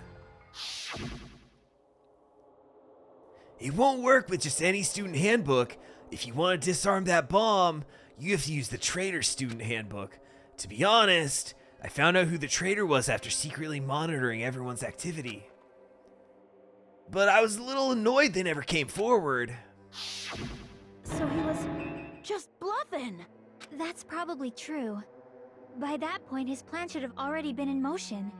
It won't work with just any student handbook. If you want to disarm that bomb, you have to use the traitor student handbook. To be honest, I found out who the traitor was after secretly monitoring everyone's activity. But I was a little annoyed they never came forward. So he was just bluffing. That's probably true. By that point, his plan should have already been in motion.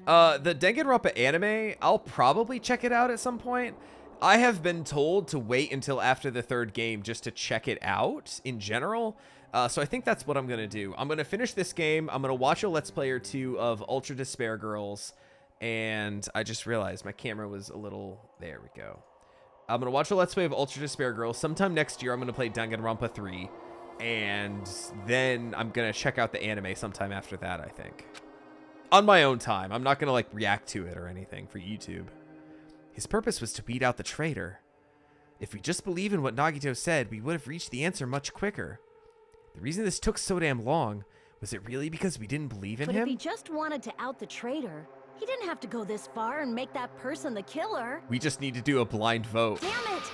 The Danganronpa anime, I'll probably check it out at some point. I have been told to wait until after the third game just to check it out in general. So I think that's what I'm going to do. I'm going to finish this game. I'm going to watch a Let's Play or two of Ultra Despair Girls. And I just realized my camera was a little... There we go. I'm going to watch a Let's Play of Ultra Despair Girls. Sometime next year, I'm going to play Danganronpa 3. And then I'm going to check out the anime sometime after that, I think. On my own time. I'm not going to, like, react to it or anything for YouTube. His purpose was to weed out the traitor. If we just believe in what Nagito said, we would have reached the answer much quicker. The reason this took so damn long, was it really because we didn't believe in But him? if he just wanted to out the traitor, he didn't have to go this far and make that person the killer. We just need to do a blind vote. Damn it!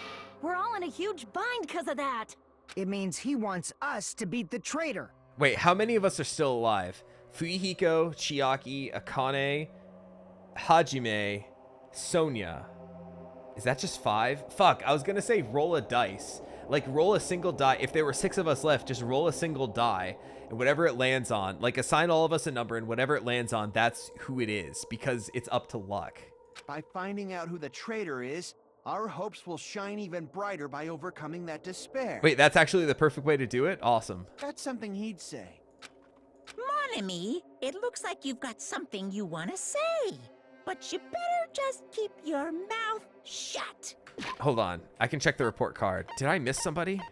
We're all in a huge bind because of that. It means he wants us to beat the traitor. Wait, how many of us are still alive? Fuyuhiko, Chiaki, Akane, Hajime, Sonia. Is that just 5? Fuck, I was gonna say roll a dice. Like, roll a single die. If there were 6 of us left, just roll a single die. And whatever it lands on, like, assign all of us a number, and whatever it lands on, that's who it is. Because it's up to luck. By finding out who the traitor is, our hopes will shine even brighter by overcoming that despair. Wait, that's actually the perfect way to do it? Awesome. That's something he'd say. Mon ami, it looks like you've got something you want to say. But you better just keep your mouth shut. Hold on. I can check the report card. Did I miss somebody?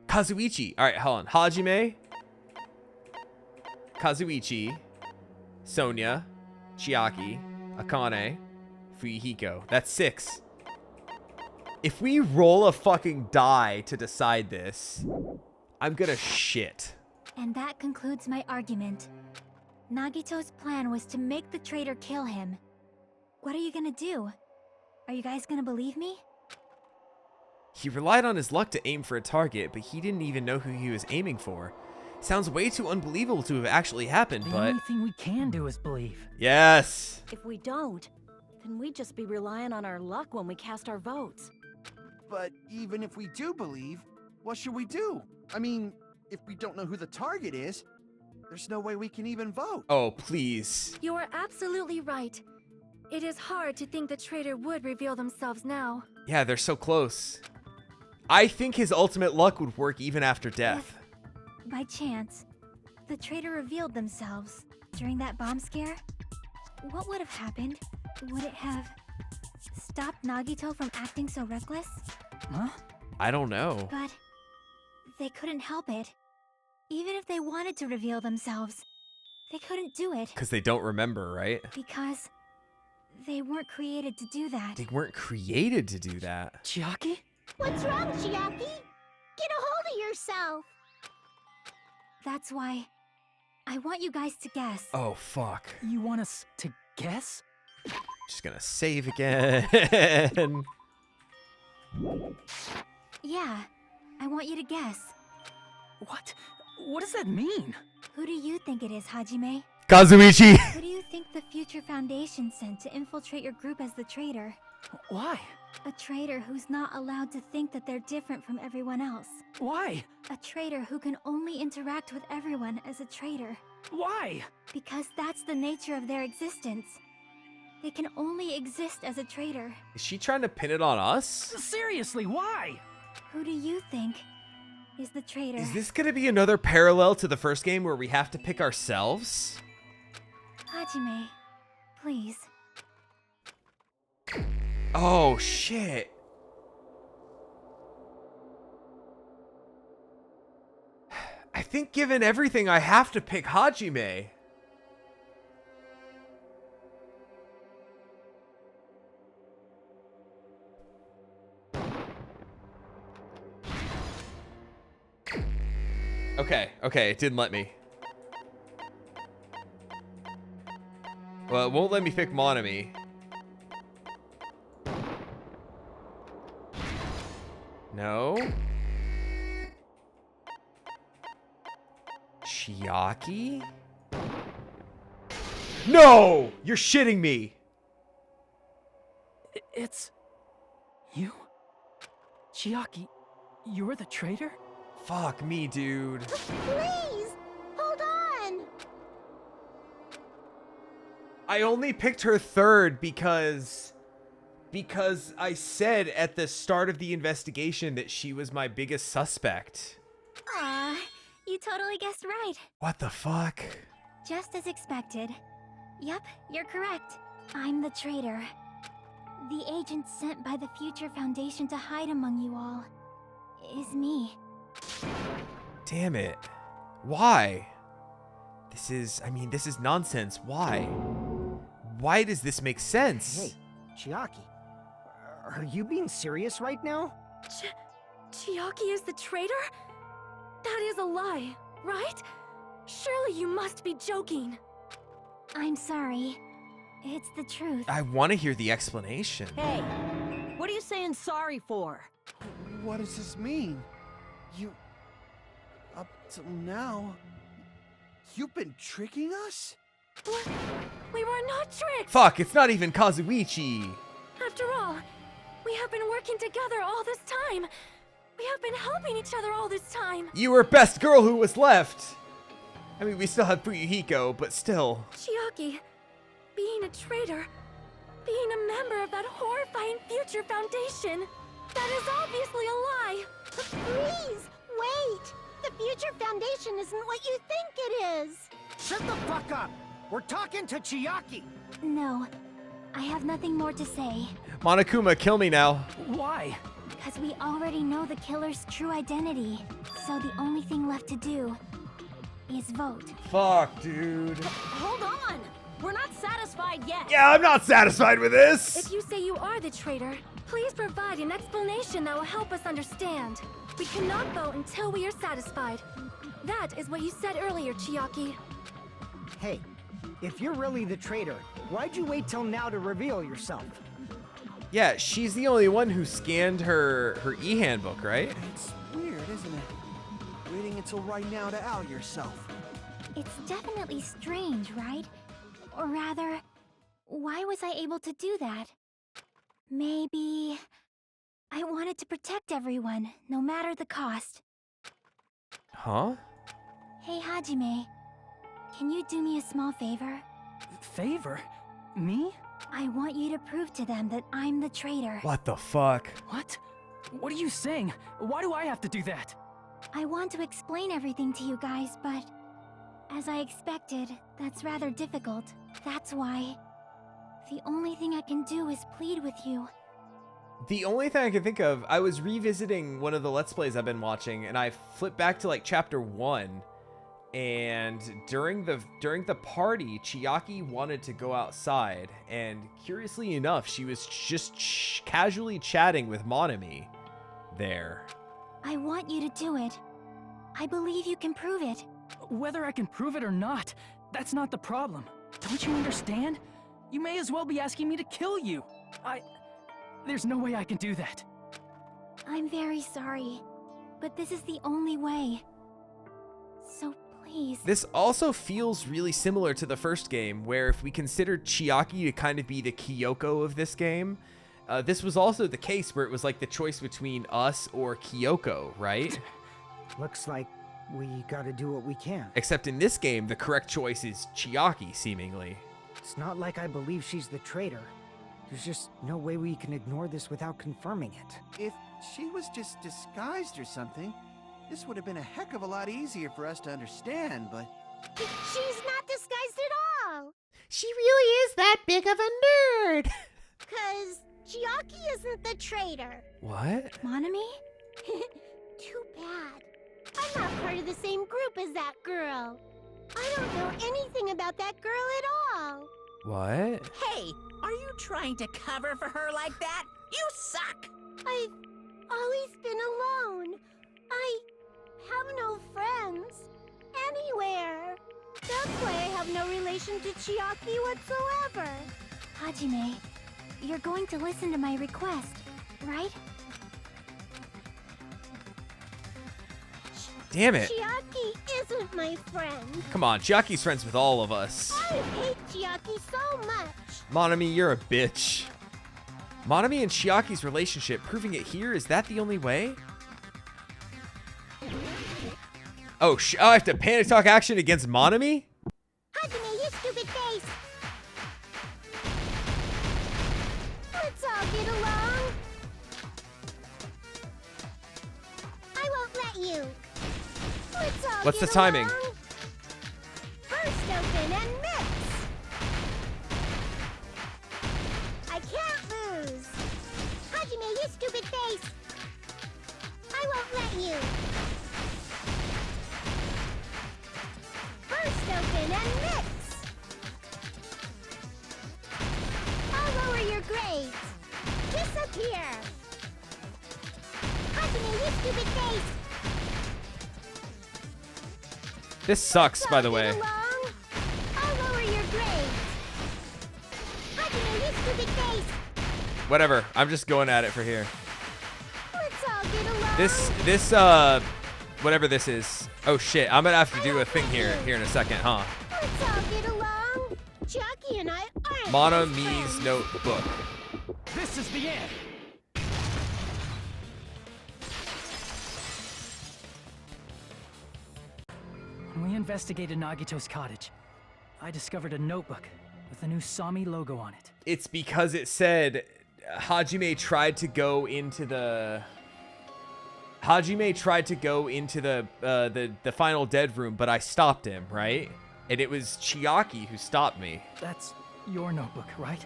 Kazuichi. All right, hold on. Hajime, Kazuichi, Sonia, Chiaki, Akane, Fuyuhiko. That's 6. If we roll a fucking die to decide this, I'm gonna shit. And that concludes my argument. Nagito's plan was to make the traitor kill him. What are you gonna do? Are you guys gonna believe me? He relied on his luck to aim for a target, but he didn't even know who he was aiming for. Sounds way too unbelievable to have actually happened, The but... only thing we can do is believe. Yes! If we don't, then we'd just be relying on our luck when we cast our votes. But even if we do believe, what should we do? I mean, if we don't know who the target is, there's no way we can even vote. Oh, please. You are absolutely right. It is hard to think the traitor would reveal themselves now. Yeah, they're so close. I think his ultimate luck would work even after death. If, by chance, the traitor revealed themselves during that bomb scare, what would have happened? Would it have stopped Nagito from acting so reckless? Huh? I don't know. But they couldn't help it. Even if they wanted to reveal themselves, they couldn't do it. Because they don't remember, right? Because they weren't created to do that. They weren't created to do that. Chiaki? What's wrong, Chiaki? Get a hold of yourself! That's why I want you guys to guess. Oh, fuck. You want us to guess? Just gonna save again. Yeah, I want you to guess. What? What does that mean? Who do you think it is, Hajime? Kazuichi! Who do you think the Future Foundation sent to infiltrate your group as the traitor? Why? A traitor who's not allowed to think that they're different from everyone else. Why? A traitor who can only interact with everyone as a traitor. Why? Because that's the nature of their existence. They can only exist as a traitor. Is she trying to pin it on us? Seriously, why? Who do you think is the traitor? Is this gonna be another parallel to the first game where we have to pick ourselves? Hajime, please. Oh, shit. I think given everything, I have to pick Hajime. Okay, it didn't let me. Well, it won't let me pick Monami. No. Chiaki? No! You're shitting me! It's... you? Chiaki, you're the traitor? Fuck me, dude. Please! Hold on! I only picked her third because I said at the start of the investigation that she was my biggest suspect. Aw, you totally guessed right. What the fuck? Just as expected. Yep, you're correct. I'm the traitor. The agent sent by the Future Foundation to hide among you all is me. Damn it. Why? This is nonsense. Why? Why does this make sense? Hey, Chiaki, are you being serious right now? Chiaki is the traitor? That is a lie, right? Surely you must be joking. I'm sorry. It's the truth. I want to hear the explanation. Hey, what are you saying sorry for? What does this mean? You... Up till now... You've been tricking us? What? We were not tricked! Fuck, it's not even Kazuichi. After all, we have been working together all this time. We have been helping each other all this time. You were best girl who was left. I mean, we still have Fuyuhiko, but still. Chiaki, being a traitor, being a member of that horrifying future foundation, that is obviously a lie. Please, wait! The future foundation isn't what you think it is! Shut the fuck up! We're talking to Chiaki! No, I have nothing more to say. Monokuma, kill me now. Why? Because we already know the killer's true identity. So the only thing left to do is vote. Fuck, dude. Hold on! We're not satisfied yet! Yeah, I'm not satisfied with this. If you say you are the traitor, please provide an explanation that will help us understand. We cannot vote until we are satisfied. That is what you said earlier, Chiaki. Hey, if you're really the traitor, why'd you wait till now to reveal yourself? Yeah, she's the only one who scanned her e-handbook, right? It's weird, isn't it? Waiting until right now to out yourself. It's definitely strange, right? Or rather, why was I able to do that? Maybe... I wanted to protect everyone, no matter the cost. Huh? Hey, Hajime. Can you do me a small favor? Favor? Me? I want you to prove to them that I'm the traitor. What the fuck? What? What are you saying? Why do I have to do that? I want to explain everything to you guys, but... as I expected, that's rather difficult. That's why... the only thing I can do is plead with you. The only thing I can think of, I was revisiting one of the Let's Plays I've been watching, and I flipped back to like chapter 1, and during the party, Chiaki wanted to go outside, and curiously enough, she was just casually chatting with Monami there. I want you to do it. I believe you can prove it. Whether I can prove it or not, that's not the problem. Don't you understand? You may as well be asking me to kill you. There's no way I can do that. I'm very sorry, but this is the only way. So please. This also feels really similar to the first game, where if we considered Chiaki to kind of be the Kyoko of this game, this was also the case where it was like the choice between us or Kyoko, right? Looks like we gotta do what we can. Except in this game, the correct choice is Chiaki, seemingly. It's not like I believe she's the traitor. There's just no way we can ignore this without confirming it. If she was just disguised or something, this would have been a heck of a lot easier for us to understand, but... She's not disguised at all! She really is that big of a nerd. 'Cause Chiaki isn't the traitor. What? Monami? Too bad. I'm not part of the same group as that girl. I don't know anything about that girl at all. What? Hey, are you trying to cover for her like that? You suck! I've always been alone. I have no friends anywhere. That's why I have no relation to Chiaki whatsoever. Hajime, you're going to listen to my request, right? Damn it. Chiaki isn't my friend. Come on, Chiaki's friends with all of us. I hate Chiaki so much. Monami, you're a bitch. Monami and Chiaki's relationship, proving it here, is that the only way? Oh, I have to panic talk action against Monami? Hajime, you stupid face. Let's all get along. I won't let you. Let's all What's get the timing? along. First open and mix. I can't lose. Hajime, you stupid face. I won't let you. First open and mix. your grades! Disappear! Hajime, you stupid face! This sucks, by the way. I'll lower your grades! Hajime, you stupid face! Whatever. I'm just going at it for here. Let's all get along! This, whatever this is. Oh shit, I'm gonna have to do a thing here in a second, huh? Let's all get along! Chucky and I aren't Monami's notebook. This is the end! When we investigated Nagito's cottage, I discovered a notebook with the new Sami logo on it. It's because it said Hajime tried to go into the the final dead room, but I stopped him, right? And it was Chiaki who stopped me. That's your notebook, right?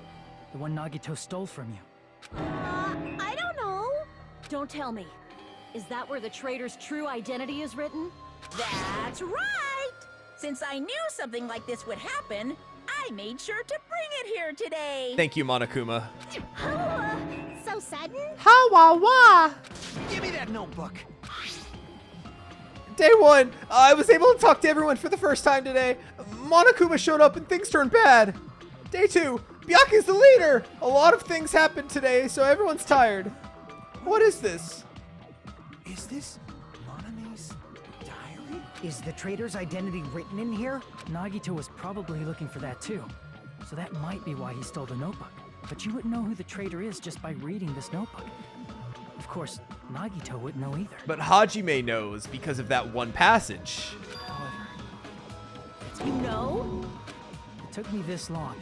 The one Nagito stole from you. I don't know. Don't tell me. Is that where the traitor's true identity is written? That's right! Since I knew something like this would happen, I made sure to bring it here today. Thank you, Monokuma. So sudden? Ha-wah-wah! Give me that notebook. Day 1, I was able to talk to everyone for the first time today. Monokuma showed up and things turned bad. Day 2, Byaku's the leader. A lot of things happened today, so everyone's tired. What is this? Is this Monami's diary? Is the traitor's identity written in here? Nagito was probably looking for that too. So that might be why he stole the notebook. But you wouldn't know who the traitor is just by reading this notebook. Of course, Nagito wouldn't know either. But Hajime knows because of that one passage. However, You know? it took me this long,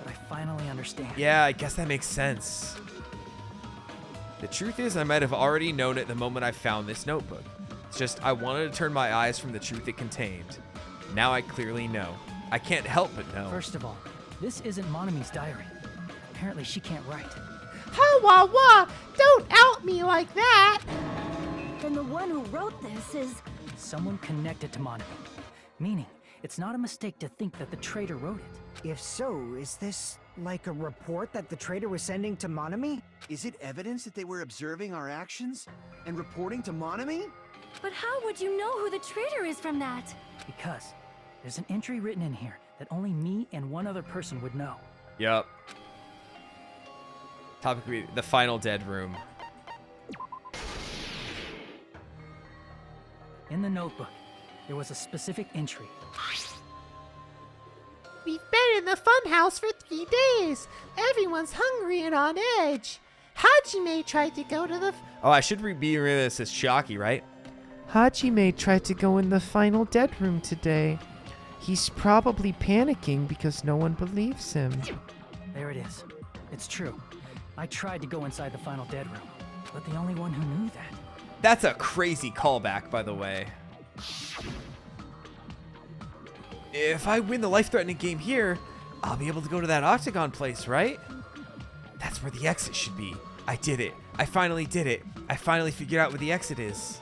but I finally understand. Yeah, I guess that makes sense. The truth is, I might have already known it the moment I found this notebook. It's just I wanted to turn my eyes from the truth it contained. Now I clearly know. I can't help but know. First of all, this isn't Monami's diary. Apparently she can't write. Ha-wah-wah! Don't out me like that! Then the one who wrote this is... Someone connected to Monami. Meaning, it's not a mistake to think that the traitor wrote it. If so, is this like a report that the traitor was sending to Monami? Is it evidence that they were observing our actions and reporting to Monami? But how would you know who the traitor is from that? Because there's an entry written in here that only me and one other person would know. Yup. Topic: the final dead room. In the notebook, there was a specific entry. We've been in the funhouse for 3 days. Everyone's hungry and on edge. Hajime tried to go to the... Oh, I should be reading this as Chiaki, right? Hajime tried to go in the final dead room today. He's probably panicking because no one believes him. There it is. It's true. I tried to go inside the final dead room, but the only one who knew that. That's a crazy callback, by the way. If I win the life-threatening game here, I'll be able to go to that octagon place, right? That's where the exit should be. I did it. I finally did it. I finally figured out where the exit is.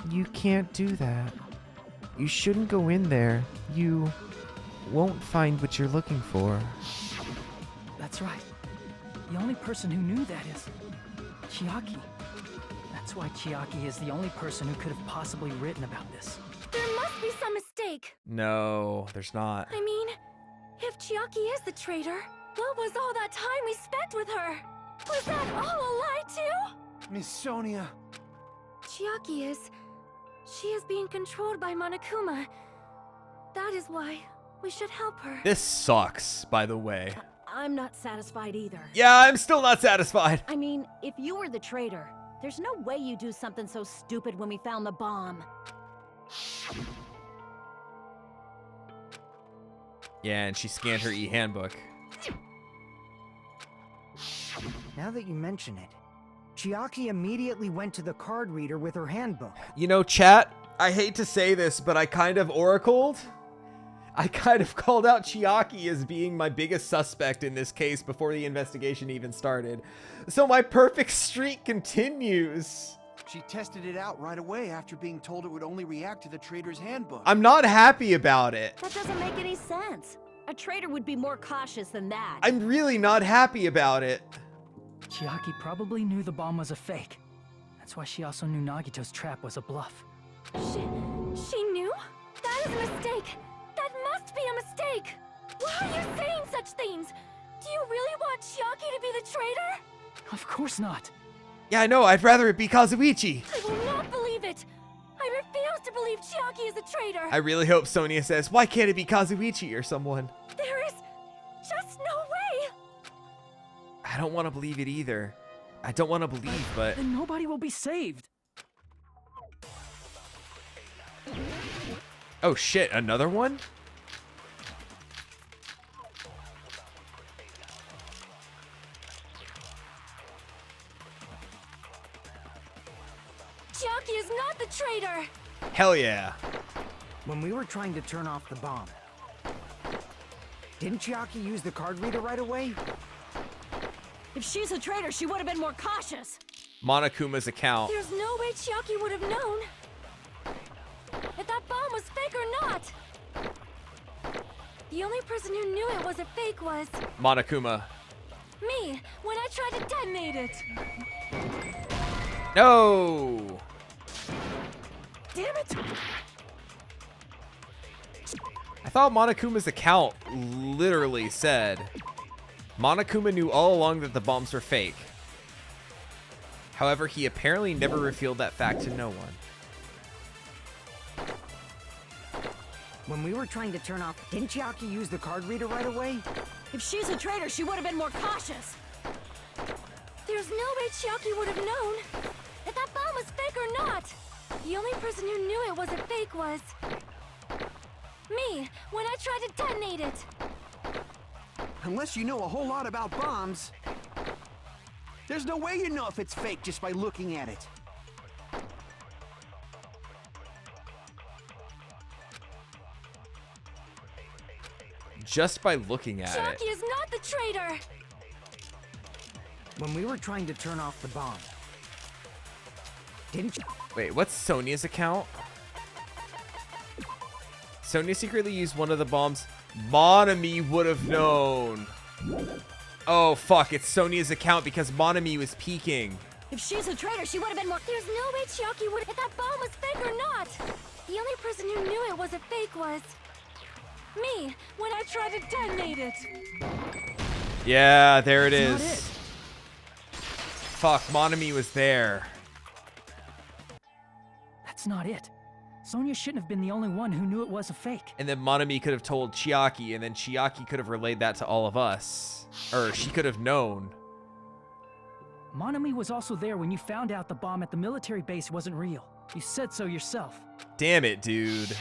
You can't do that. You shouldn't go in there. You won't find what you're looking for. That's right. The only person who knew that is Chiaki. That's why Chiaki is the only person who could have possibly written about this. There must be some mistake. No, there's not. I mean, if Chiaki is the traitor, what was all that time we spent with her? Was that all a lie too? Miss Sonia. Chiaki is... She is being controlled by Monokuma. That is why we should help her. This sucks, by the way. I'm not satisfied either. Yeah, I'm still not satisfied. I mean, if you were the traitor, there's no way you'd do something so stupid when we found the bomb. Yeah, and she scanned her e-handbook. Now that you mention it, Chiaki immediately went to the card reader with her handbook. You know, chat, I hate to say this, but I kind of oracled. I kind of called out Chiaki as being my biggest suspect in this case before the investigation even started. So my perfect streak continues. She tested it out right away after being told it would only react to the traitor's handbook. I'm not happy about it. That doesn't make any sense. A A traitor would be more cautious than that. I'm really not happy about it. Chiaki probably knew the bomb was a fake. That's why she also knew Nagito's trap was a bluff. She knew? That is a mistake. That must be a mistake. Why are you saying such things? Do you really want Chiaki to be the traitor? Of course not. Yeah, I know. I'd rather it be Kazuichi. I will not believe it. I refuse to believe Chiaki is a traitor. I really hope Sonia says, why can't it be Kazuichi or someone? There is just no way. I don't want to believe it either. I don't want to believe, but... Then nobody will be saved. Oh shit, another one? Chiaki is not the traitor. Hell yeah. When we were trying to turn off the bomb, didn't Chiaki use the card reader right away? If she's a traitor, she would have been more cautious. Monokuma's account. There's no way Chiaki would have known if that bomb was fake or not. The only person who knew it was a fake was Monokuma. me when I tried to detonate it. No! Damn it! I thought Monokuma's account literally said Monokuma knew all along that the bombs were fake. However, he apparently never revealed that fact to no one. When we were trying to turn off, didn't Chiaki use the card reader right away? If she's a traitor, she would have been more cautious. There's no way Chiaki would have known if that bomb was fake or not. The only person who knew it was a fake was me when I tried to detonate it. Unless you know a whole lot about bombs, there's no way you know if it's fake just by looking at it. Just by looking at it. Chiaki is not the traitor. When we were trying to turn off the bomb, didn't Wait, what's Sonia's account? Sonia secretly used one of the bombs. Monami would have known. Oh, fuck. It's Sonia's account because Monami was peeking. If she's a traitor, she would have been more... There's no way Chiaki would if that bomb was fake or not. The only person who knew it was a fake was me when I tried to detonate it. Yeah, there it That's is. not it. Fuck, Monami was there. That's not it. Sonia shouldn't have been the only one who knew it was a fake. And then Monami could have told Chiaki, and then Chiaki could have relayed that to all of us. Or she could have known. Monami was also there when you found out the bomb at the military base wasn't real. You said so yourself. Damn it, dude.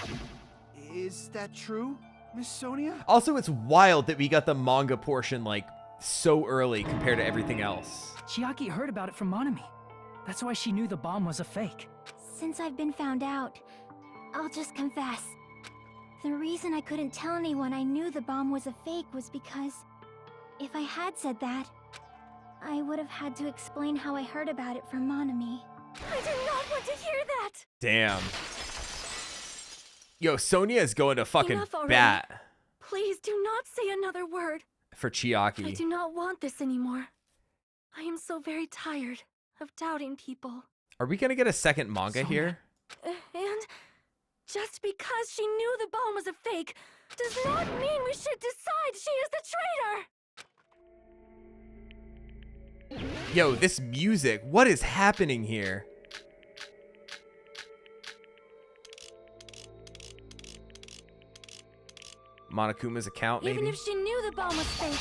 Is that true, Miss Sonia? Also, it's wild that we got the manga portion, like, so early compared to everything else. Chiaki heard about it from Monami. That's why she knew the bomb was a fake. Since I've been found out, I'll just confess. The reason I couldn't tell anyone I knew the bomb was a fake was because if I had said that, I would have had to explain how I heard about it from Monami. I did not want to hear that. Damn. Yo, Sonia is going to fucking Enough already. bat Please do not say another word. for I Chiaki. do not want this anymore. I am so very tired of doubting people. Are we gonna get a second manga Sonia. here? And just because she knew the bomb was a fake does not mean we should decide she is the traitor. Yo, this music, what is happening here? Monokuma's account, maybe? Even if she knew the bomb was fake,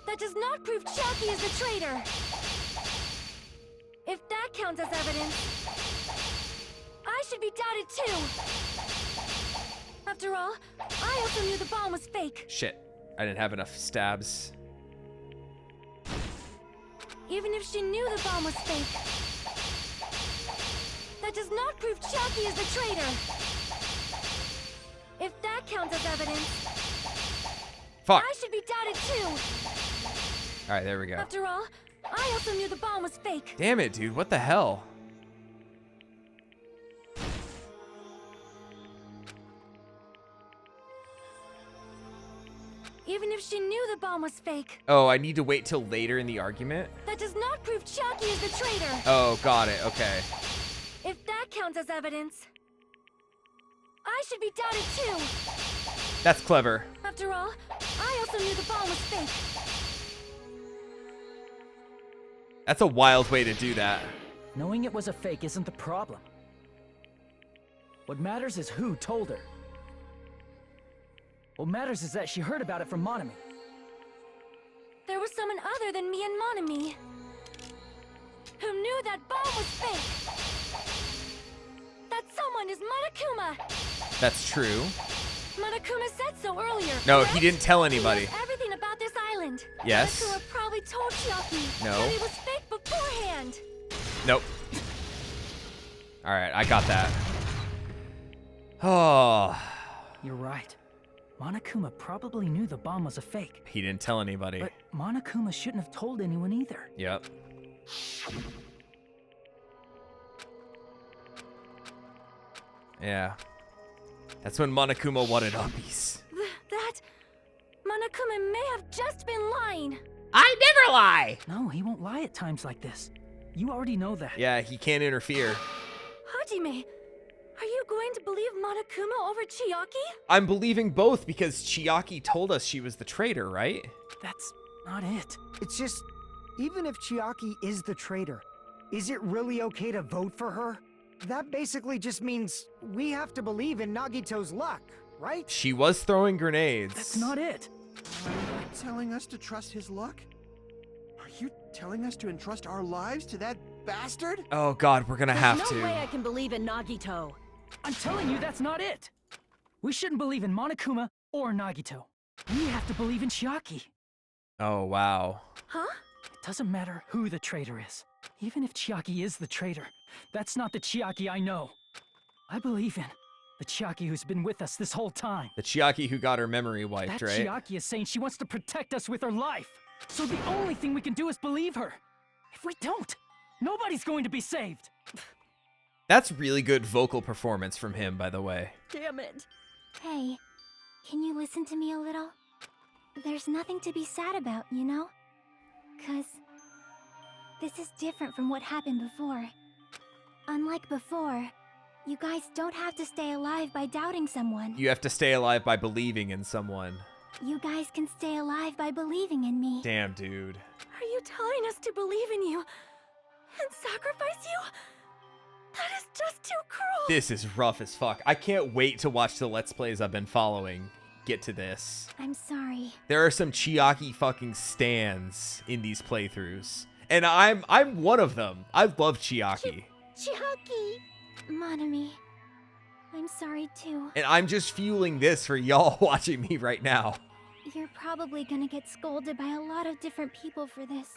that does not prove Chiaki is the traitor. If that counts as evidence, I should be doubted too. After all, I also knew the bomb was fake. Shit, I didn't have enough stabs. Even if she knew the bomb was fake, that does not prove Chiaki is the traitor. If that counts as evidence, Fuck. I should be doubted too. Alright, there we go. After all, I also knew the bomb was fake. Damn it, dude, what the hell? even if she knew the bomb was fake. Oh, I need to wait till later in the argument? That does not prove Chiaki is the traitor. Oh, got it. Okay. If that counts as evidence, I should be doubted too. That's clever. After all, I also knew the bomb was fake. That's a wild way to do that. Knowing it was a fake isn't the problem. What matters is who told her. What matters is that she heard about it from Monami. There was someone other than me and Monami who knew that bomb was fake. That someone is Monokuma. That's true. Monokuma said so earlier. No, correct? he didn't tell He anybody. knows everything about this island. Yes. Monokuma probably told Chiaki No. that it was fake beforehand. Nope. All right, I got that. Oh. You're right. Monokuma probably knew the bomb was a fake. He didn't tell anybody. But Monokuma shouldn't have told anyone either. Yep. Yeah. That's when Monokuma wanted uppies. That Monokuma may have just been lying. I never lie! No, he won't lie at times like this. You already know that. Yeah, he can't interfere. Hajime, are you going to believe Monokuma over Chiaki? I'm believing both because Chiaki told us she was the traitor, right? That's not it. It's just, even if Chiaki is the traitor, is it really okay to vote for her? That basically just means we have to believe in Nagito's luck, right? She was throwing grenades. That's not it. Are you telling us to trust his luck? Are you telling us to entrust our lives to that bastard? Oh god, we're gonna have There's to. no way I can believe in Nagito. I'm telling you, that's not it. We shouldn't believe in Monokuma or Nagito. We have to believe in Chiaki. Oh wow. Huh? It doesn't matter who the traitor is. Even if Chiaki is the traitor, that's not the Chiaki I know. I believe in the Chiaki who's been with us this whole time. The Chiaki who got her memory wiped, That right? Chiaki is saying she wants to protect us with her life. So the only thing we can do is believe her. If we don't, nobody's going to be saved. That's really good vocal performance from him, by the way. Damn it. Hey, can you listen to me a little? There's nothing to be sad about, you know? 'Cause this is different from what happened before. Unlike before, you guys don't have to stay alive by doubting someone. You have to stay alive by believing in someone. You guys can stay alive by believing in me. Damn, dude. Are you telling us to believe in you and sacrifice you? That is just too cruel. This is rough as fuck. I can't wait to watch the Let's Plays I've been following get to this. I'm sorry. There are some Chiaki fucking stans in these playthroughs. And I'm one of them. I love Chiaki. Chiaki! Monami. I'm sorry too. And I'm just fueling this for y'all watching me right now. You're probably gonna get scolded by a lot of different people for this.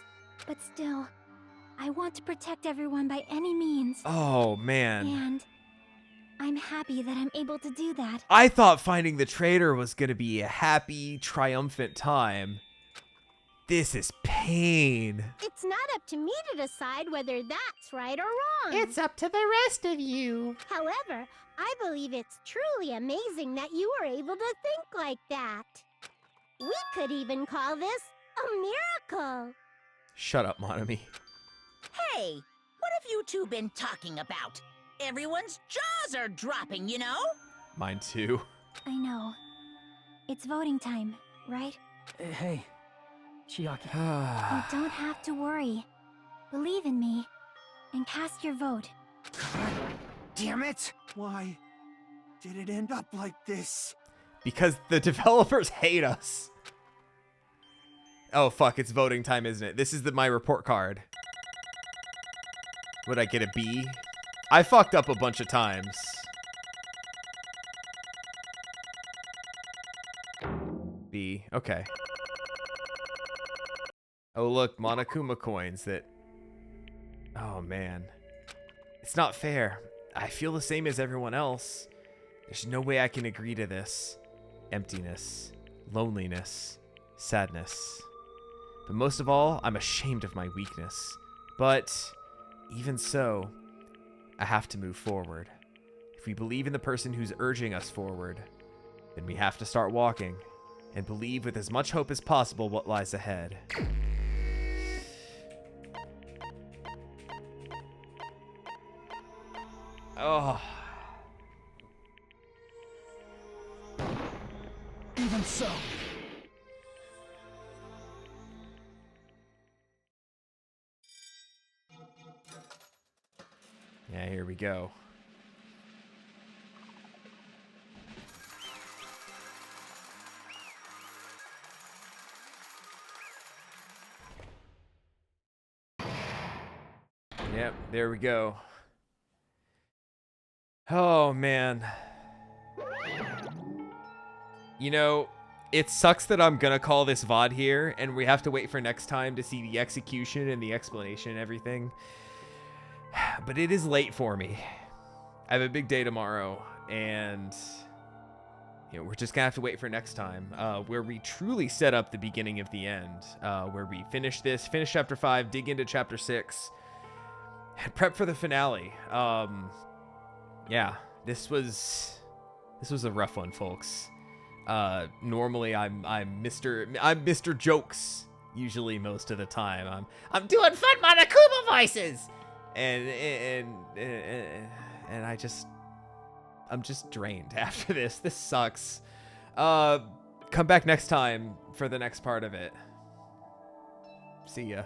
But still, I want to protect everyone by any means. Oh, man. And I'm happy that I'm able to do that. I thought finding the traitor was going to be a happy, triumphant time. This is pain. It's not up to me to decide whether that's right or wrong. It's up to the rest of you. However, I believe it's truly amazing that you were able to think like that. We could even call this a miracle. Shut up, Monami. Hey, what have you two been talking about? Everyone's jaws are dropping, you know? Mine too. I know. It's voting time, right? Hey, Chiaki. You don't have to worry. Believe in me and cast your vote. God damn it! Why did it end up like this? Because the developers hate us. Oh, fuck. It's voting time, isn't it? This is my report card. Would I get a B? I fucked up a bunch of times. B. Okay. Oh, look. Monokuma coins that... Oh, man. It's not fair. I feel the same as everyone else. There's no way I can agree to this. Emptiness. Loneliness. Sadness. But most of all, I'm ashamed of my weakness. But even so, I have to move forward. If we believe in the person who's urging us forward, then we have to start walking. and believe with as much hope as possible what lies ahead. Oh. Even so. Yeah, here we go. Yep, there we go. Oh, man. You know, it sucks that I'm gonna call this VOD here, and we have to wait for next time to see the execution and the explanation and everything. But it is late for me. I have a big day tomorrow, and you know, we're just gonna have to wait for next time, where we truly set up the beginning of the end, where we finish chapter 5, dig into chapter 6, and prep for the finale. Yeah, this was a rough one, folks. Normally I'm Mr. Jokes usually most of the time. I'm doing fun Monokuma voices, and I'm just drained after this. This sucks. Come back next time for the next part of it. See ya.